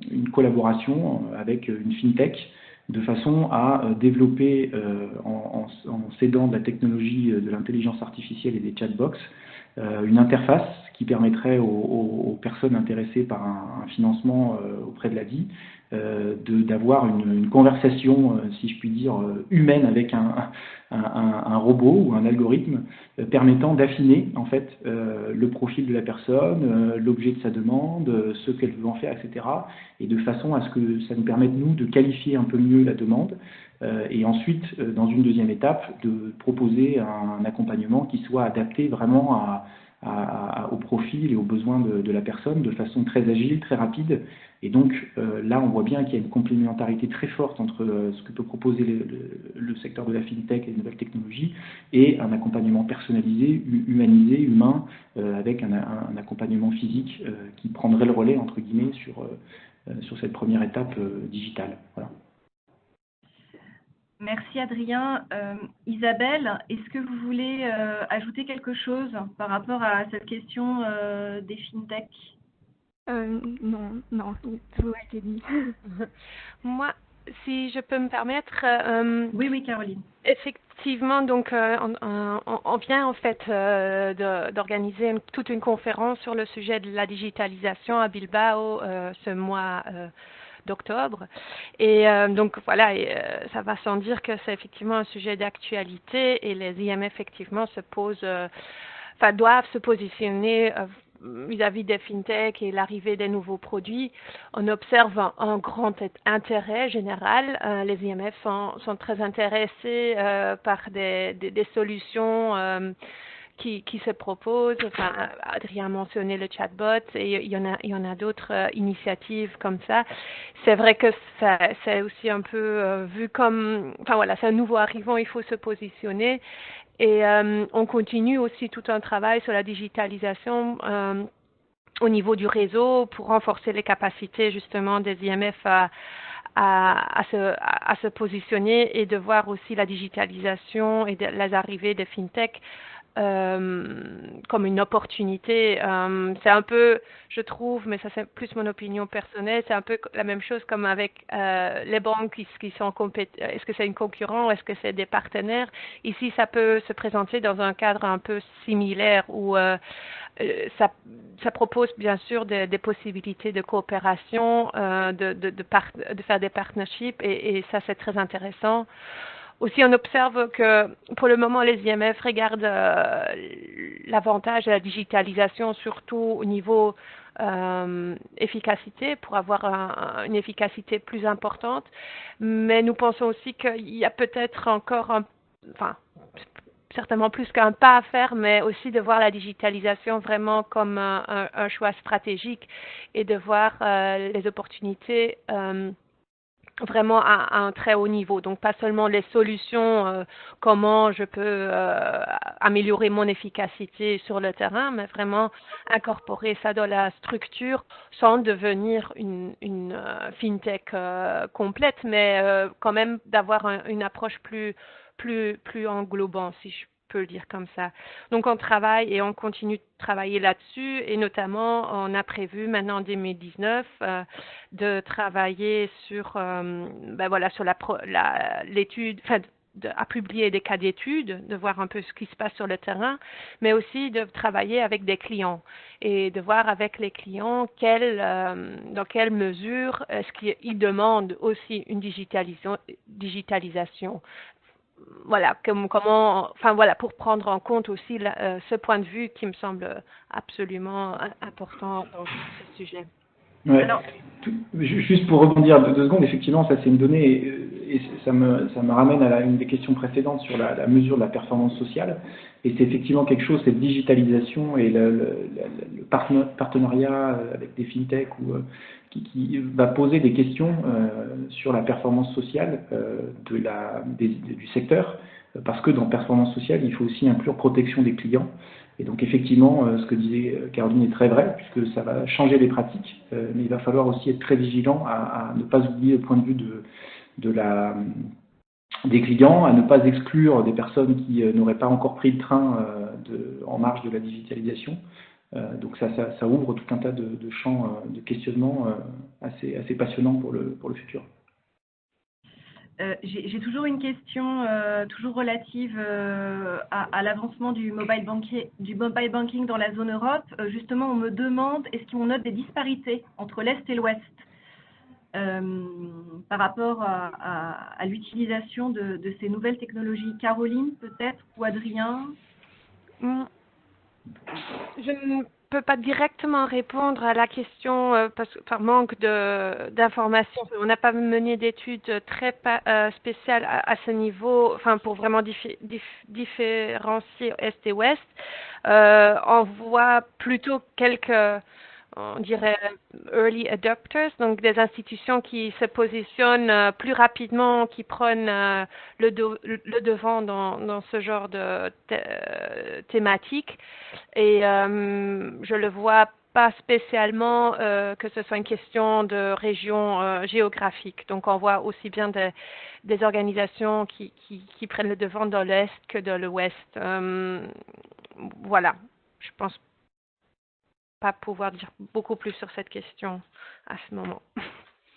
une collaboration avec une fintech de façon à développer, en s'aidant de la technologie de l'intelligence artificielle et des chatbox, une interface qui permettrait aux personnes intéressées par un financement auprès de l'ADI d'avoir une conversation, si je puis dire, humaine avec un robot ou un algorithme permettant d'affiner en fait le profil de la personne, l'objet de sa demande, ce qu'elle veut en faire, etc. Et de façon à ce que ça nous permette, nous, de qualifier un peu mieux la demande et ensuite, dans une deuxième étape, de proposer un accompagnement qui soit adapté vraiment au profil et aux besoins de la personne de façon très agile, très rapide. Et donc là, on voit bien qu'il y a une complémentarité très forte entre ce que peut proposer le secteur de la FinTech et les nouvelles technologies et un accompagnement personnalisé, humanisé, humain, avec un accompagnement physique qui prendrait le relais, entre guillemets, sur cette première étape digitale. Voilà. Merci Adrien. Isabelle, est-ce que vous voulez ajouter quelque chose par rapport à cette question des FinTech? Non, tout a été dit. Moi, si je peux me permettre, Oui, Caroline. effectivement, donc on vient en fait d'organiser toute une conférence sur le sujet de la digitalisation à Bilbao ce mois d'octobre. Et donc voilà, ça va sans dire que c'est effectivement un sujet d'actualité et les IMF effectivement doivent se positionner vis-à-vis des fintech et l'arrivée des nouveaux produits. On observe un grand intérêt général. Les IMF sont très intéressés par des solutions qui se proposent. Enfin, Adrien a mentionné le chatbot et il y en a d'autres initiatives comme ça. C'est vrai que c'est aussi un peu vu comme, enfin voilà, c'est un nouveau arrivant, il faut se positionner. Et on continue aussi tout un travail sur la digitalisation au niveau du réseau pour renforcer les capacités justement des IMF à se positionner et de voir aussi la digitalisation et les arrivées des fintech comme une opportunité. C'est un peu, je trouve, mais ça c'est plus mon opinion personnelle, c'est un peu la même chose comme avec les banques qui sont est-ce que c'est une concurrent ou est-ce que c'est des partenaires? Ici, ça peut se présenter dans un cadre un peu similaire où ça propose bien sûr des possibilités de coopération, de faire des partnerships et ça c'est très intéressant. Aussi, on observe que pour le moment, les IMF regardent l'avantage de la digitalisation, surtout au niveau efficacité, pour avoir une efficacité plus importante. Mais nous pensons aussi qu'il y a peut-être encore certainement plus qu'un pas à faire, mais aussi de voir la digitalisation vraiment comme un choix stratégique et de voir les opportunités vraiment à un très haut niveau. Donc, pas seulement les solutions, comment je peux améliorer mon efficacité sur le terrain, mais vraiment incorporer ça dans la structure sans devenir une fintech complète, mais quand même d'avoir une approche plus englobante, si je peux le dire comme ça. Donc, on travaille et on continue de travailler là-dessus et notamment, on a prévu maintenant en 2019 de travailler sur, sur l'étude, à publier des cas d'études, de voir un peu ce qui se passe sur le terrain, mais aussi de travailler avec des clients et de voir avec les clients dans quelle mesure est-ce qu'ils demandent aussi une digitalisation. Voilà, pour prendre en compte aussi ce point de vue qui me semble absolument important dans ce sujet. Ouais. Alors, juste pour rebondir 2 secondes, effectivement, ça c'est une donnée et ça me ramène à une des questions précédentes sur la mesure de la performance sociale. Et c'est effectivement quelque chose, cette digitalisation et le partenariat avec des fintechs qui va poser des questions sur la performance sociale du secteur, parce que dans performance sociale, il faut aussi inclure protection des clients. Et donc effectivement, ce que disait Caroline est très vrai, puisque ça va changer les pratiques, mais il va falloir aussi être très vigilant à ne pas oublier le point de vue des clients, à ne pas exclure des personnes qui n'auraient pas encore pris le train en marge de la digitalisation. Donc ça ouvre tout un tas de champs de questionnement assez passionnants pour le futur. J'ai toujours une question toujours relative à l'avancement du mobile banking dans la zone Europe. Justement, on me demande, est-ce qu'on note des disparités entre l'Est et l'Ouest par rapport à l'utilisation de ces nouvelles technologies? Caroline, peut-être, ou Adrien? peux pas directement répondre à la question parce que par manque d'informations. On n'a pas mené d'études très spéciales à ce niveau, enfin pour vraiment différencier Est et Ouest. On voit plutôt quelques, on dirait, early adopters, donc des institutions qui se positionnent plus rapidement, qui prennent le devant dans ce genre de thématique. Et je le vois pas spécialement que ce soit une question de région géographique. Donc, on voit aussi bien des organisations qui prennent le devant dans l'Est que dans l'Ouest. Voilà, je pense pas pouvoir dire beaucoup plus sur cette question à ce moment.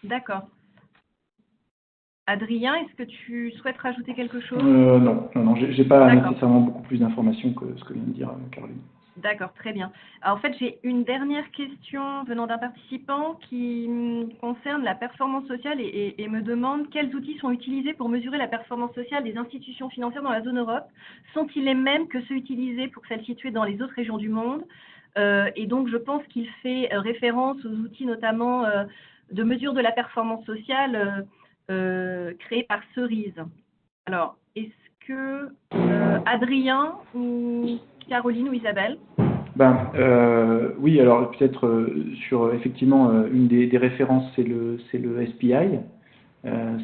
D'accord. Adrien, est-ce que tu souhaites rajouter quelque chose? Non, j'ai pas nécessairement beaucoup plus d'informations que ce que vient de dire Caroline. D'accord, très bien. Alors, en fait, j'ai une dernière question venant d'un participant qui concerne la performance sociale et me demande quels outils sont utilisés pour mesurer la performance sociale des institutions financières dans la zone Europe. Sont-ils les mêmes que ceux utilisés pour celles situées dans les autres régions du monde? Et donc, je pense qu'il fait référence aux outils notamment de mesure de la performance sociale créés par Cerise. Alors, est-ce que Adrien ou Caroline ou Isabelle? Oui, alors peut-être sur effectivement une des références, c'est le SPI,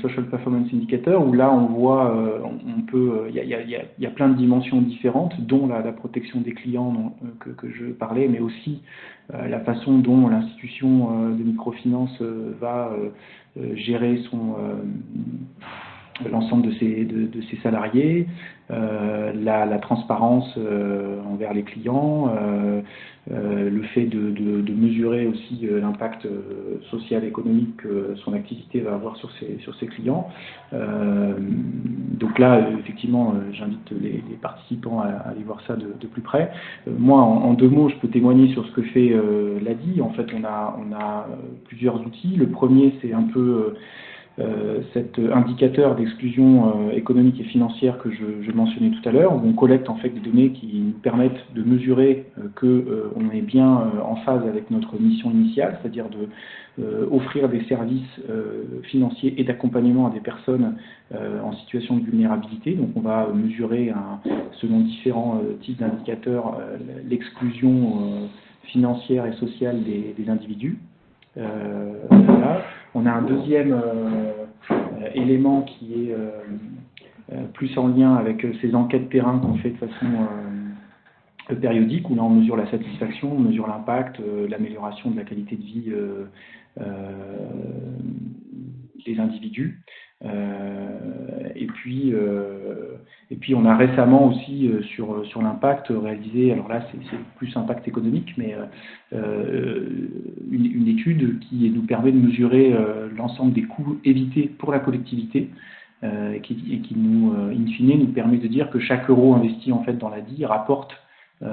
Social Performance Indicator, où là on voit, on peut, il y a plein de dimensions différentes, dont la protection des clients que je parlais, mais aussi la façon dont l'institution de microfinance va gérer l'ensemble de ses salariés, la transparence envers les clients, le fait de mesurer aussi l'impact social et économique que son activité va avoir sur ses clients. Donc là, effectivement, j'invite les participants à aller voir ça de plus près. Moi, en 2 mots, je peux témoigner sur ce que fait l'ADI. En fait, on a plusieurs outils. Le premier, c'est un peu cet indicateur d'exclusion économique et financière que je mentionnais tout à l'heure, où on collecte en fait des données qui nous permettent de mesurer qu'on est bien en phase avec notre mission initiale, c'est-à-dire offrir des services financiers et d'accompagnement à des personnes en situation de vulnérabilité. Donc on va mesurer selon différents types d'indicateurs l'exclusion financière et sociale des individus. Voilà. On a un deuxième élément qui est plus en lien avec ces enquêtes terrain qu'on fait de façon périodique, où là on mesure la satisfaction, on mesure l'impact, l'amélioration de la qualité de vie des individus. Et puis on a récemment aussi sur l'impact réalisé, alors là c'est plus impact économique, mais une étude qui nous permet de mesurer l'ensemble des coûts évités pour la collectivité et qui nous, in fine, nous permet de dire que chaque euro investi en fait dans l'ADI rapporte au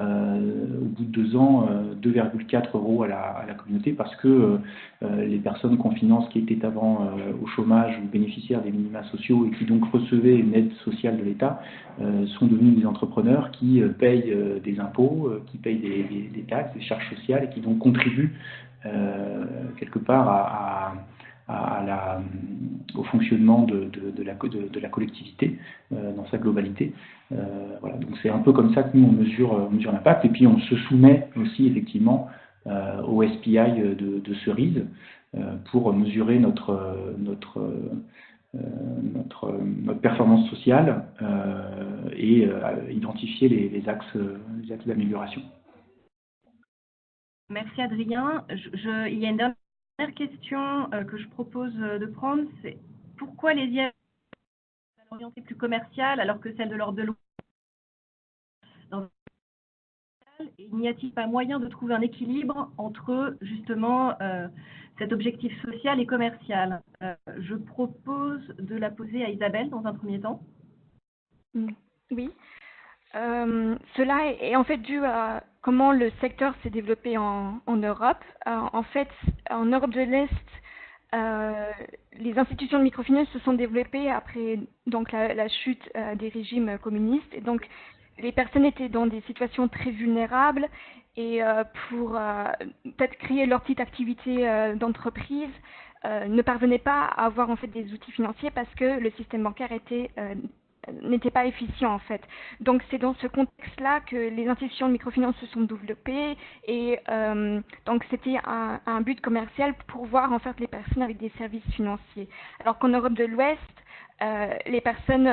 bout de 2 ans 2,4 € à la communauté, parce que les personnes qu'on finance qui étaient avant au chômage ou bénéficiaires des minima sociaux et qui donc recevaient une aide sociale de l'État sont devenus des entrepreneurs qui payent des impôts, qui payent des taxes, des charges sociales et qui donc contribuent quelque part au fonctionnement de la collectivité dans sa globalité. Voilà, donc c'est un peu comme ça que nous on mesure l'impact, et puis on se soumet aussi effectivement au SPI de Cerise pour mesurer notre performance sociale et identifier les axes d'amélioration. Merci Adrien. Il y a une dernière question que je propose de prendre, c'est pourquoi les IAM sont orientées plus commerciales alors que celles de l'ordre de l'eau? Et n'y a-t-il pas moyen de trouver un équilibre entre justement cet objectif social et commercial? Je propose de la poser à Isabelle dans un premier temps. Oui. Cela est en fait dû à comment le secteur s'est développé en Europe. En fait, en Europe de l'Est, les institutions de microfinance se sont développées après donc la chute des régimes communistes, et donc les personnes étaient dans des situations très vulnérables et pour peut-être créer leur petite activité d'entreprise, ne parvenaient pas à avoir en fait des outils financiers parce que le système bancaire n'était pas efficient en fait. Donc c'est dans ce contexte-là que les institutions de microfinance se sont développées et donc c'était un but commercial pour pouvoir en fait les personnes avec des services financiers. Alors qu'en Europe de l'Ouest, les personnes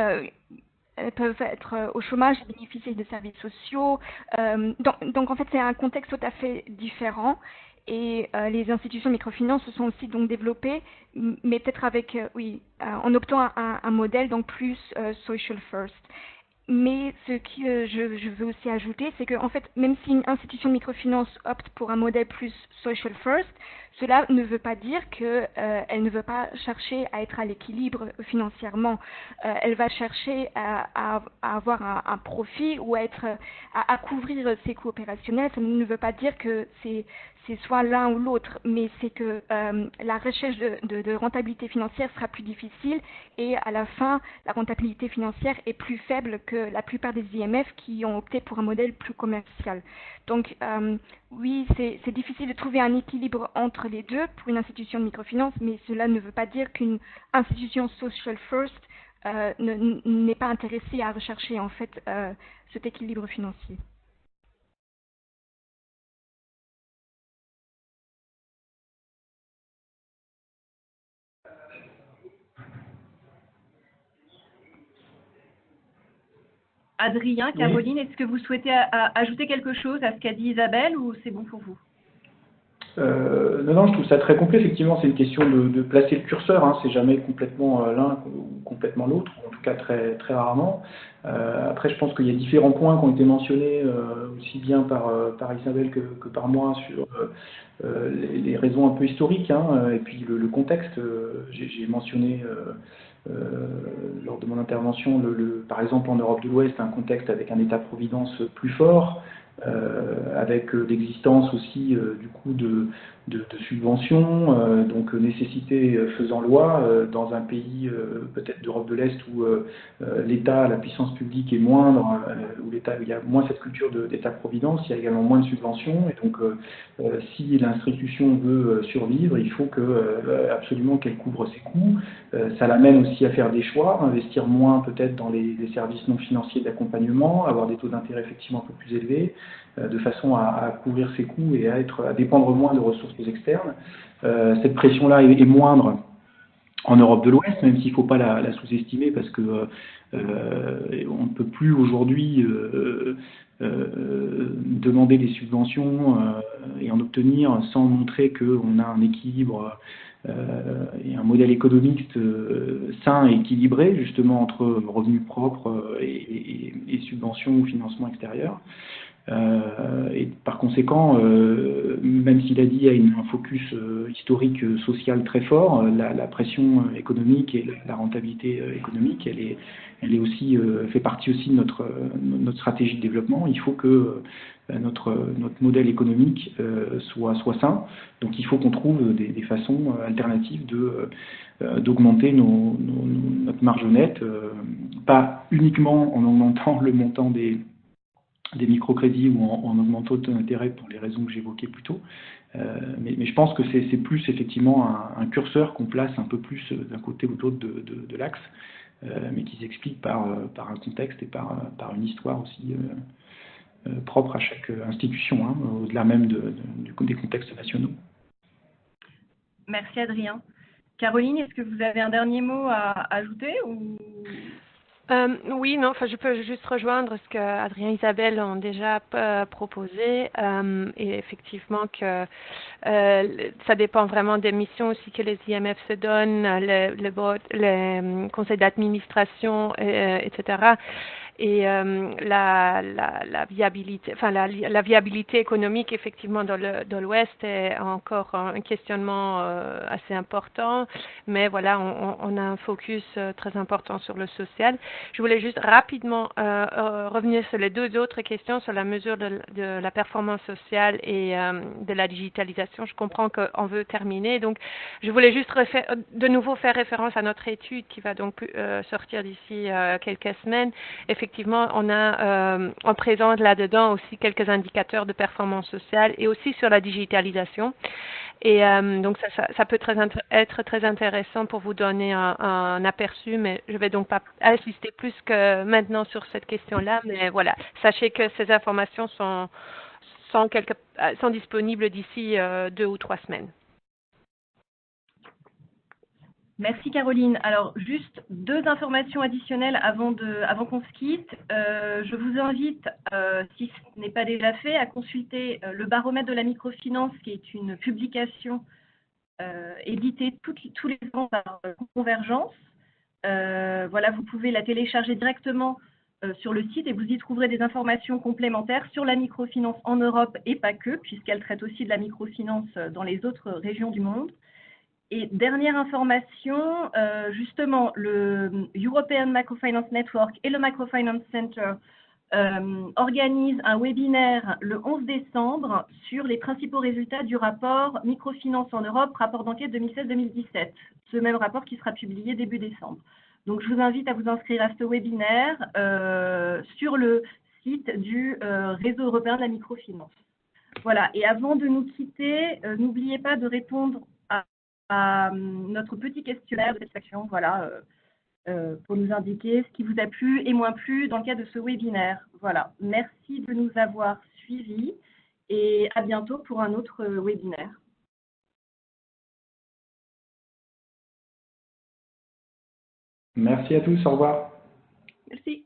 peuvent être au chômage et bénéficier de services sociaux. Donc en fait c'est un contexte tout à fait différent. Et les institutions de microfinance se sont aussi donc développées, mais peut-être avec, en optant un modèle donc plus social first. Mais ce que je veux aussi ajouter, c'est que en fait, même si une institution de microfinance opte pour un modèle plus social first, cela ne veut pas dire qu'elle ne veut pas chercher à être à l'équilibre financièrement. Elle va chercher à avoir un profit ou à couvrir ses coûts opérationnels. Ça ne veut pas dire que c'est soit l'un ou l'autre, mais c'est que la recherche de rentabilité financière sera plus difficile et à la fin, la rentabilité financière est plus faible que la plupart des IMF qui ont opté pour un modèle plus commercial. Donc oui, c'est difficile de trouver un équilibre entre les deux pour une institution de microfinance, mais cela ne veut pas dire qu'une institution social first n'est pas intéressée à rechercher en fait cet équilibre financier. Adrien, Caroline, est-ce que vous souhaitez ajouter quelque chose à ce qu'a dit Isabelle ou c'est bon pour vous? Non, je trouve ça très complet. Effectivement, c'est une question de placer le curseur. Hein. C'est jamais complètement l'un ou complètement l'autre, en tout cas très, très rarement. Après, je pense qu'il y a différents points qui ont été mentionnés aussi bien par Isabelle que par moi sur les raisons un peu historiques hein, et puis le contexte. J'ai mentionné lors de mon intervention, par exemple en Europe de l'Ouest, un contexte avec un État-providence plus fort, avec l'existence aussi du coup de subventions, donc nécessité faisant loi dans un pays peut-être d'Europe de l'Est où l'État, la puissance publique est moindre, où il y a moins cette culture d'État-providence, il y a également moins de subventions, et donc si l'institution veut survivre, il faut absolument qu'elle couvre ses coûts. Ça l'amène aussi à faire des choix, investir moins peut-être dans les services non financiers d'accompagnement, avoir des taux d'intérêt effectivement un peu plus élevés, de façon à couvrir ses coûts et à dépendre moins de ressources externes. Cette pression-là est moindre en Europe de l'Ouest, même s'il ne faut pas la sous-estimer, parce que on ne peut plus aujourd'hui demander des subventions et en obtenir sans montrer qu'on a un équilibre et un modèle économique sain et équilibré, justement, entre revenus propres et subventions ou financement extérieur. Et par conséquent, même s'il a dit il y a un focus historique social très fort, la pression économique et la rentabilité économique, elle est aussi fait partie aussi de notre stratégie de développement. Il faut que notre modèle économique soit sain. Donc il faut qu'on trouve des façons alternatives d'augmenter notre marge nette, pas uniquement en augmentant le montant des microcrédits ou en augmentant le taux d'intérêt pour les raisons que j'évoquais plus tôt. Mais je pense que c'est plus effectivement un curseur qu'on place un peu plus d'un côté ou de l'autre de l'axe, mais qui s'explique par un contexte et par une histoire aussi propre à chaque institution, hein, au-delà même des contextes nationaux. Merci Adrien. Caroline, est-ce que vous avez un dernier mot à ajouter ou... Oui, non, enfin, je peux juste rejoindre ce que Adrien et Isabelle ont déjà proposé et effectivement que ça dépend vraiment des missions aussi que les IMF se donnent, les conseils d'administration, etc. Et la viabilité, enfin la viabilité économique effectivement dans l'Ouest est encore un questionnement assez important, mais voilà, on a un focus très important sur le social. Je voulais juste rapidement revenir sur les deux autres questions sur la mesure de la performance sociale et de la digitalisation. Je comprends qu'on veut terminer, donc je voulais juste de nouveau faire référence à notre étude qui va donc sortir d'ici quelques semaines. effectivement, on présente là-dedans aussi quelques indicateurs de performance sociale et aussi sur la digitalisation. Et donc, ça peut être très intéressant pour vous donner un aperçu, mais je vais donc pas insister plus que maintenant sur cette question-là. Mais voilà, sachez que ces informations sont disponibles d'ici 2 ou 3 semaines. Merci Caroline. Alors, juste 2 informations additionnelles avant qu'on se quitte. Je vous invite, si ce n'est pas déjà fait, à consulter le baromètre de la microfinance, qui est une publication éditée tous les ans par Convergence. Voilà, vous pouvez la télécharger directement sur le site et vous y trouverez des informations complémentaires sur la microfinance en Europe et pas que, puisqu'elle traite aussi de la microfinance dans les autres régions du monde. Et dernière information, justement, le European Microfinance Network et le Microfinance Center organisent un webinaire le 11 décembre sur les principaux résultats du rapport Microfinance en Europe, rapport d'enquête 2016-2017, ce même rapport qui sera publié début décembre. Donc, je vous invite à vous inscrire à ce webinaire sur le site du Réseau européen de la microfinance. Voilà, et avant de nous quitter, n'oubliez pas de répondre à notre petit questionnaire de satisfaction, voilà, pour nous indiquer ce qui vous a plu et moins plu dans le cadre de ce webinaire. Voilà, merci de nous avoir suivis et à bientôt pour un autre webinaire. Merci à tous, au revoir. Merci.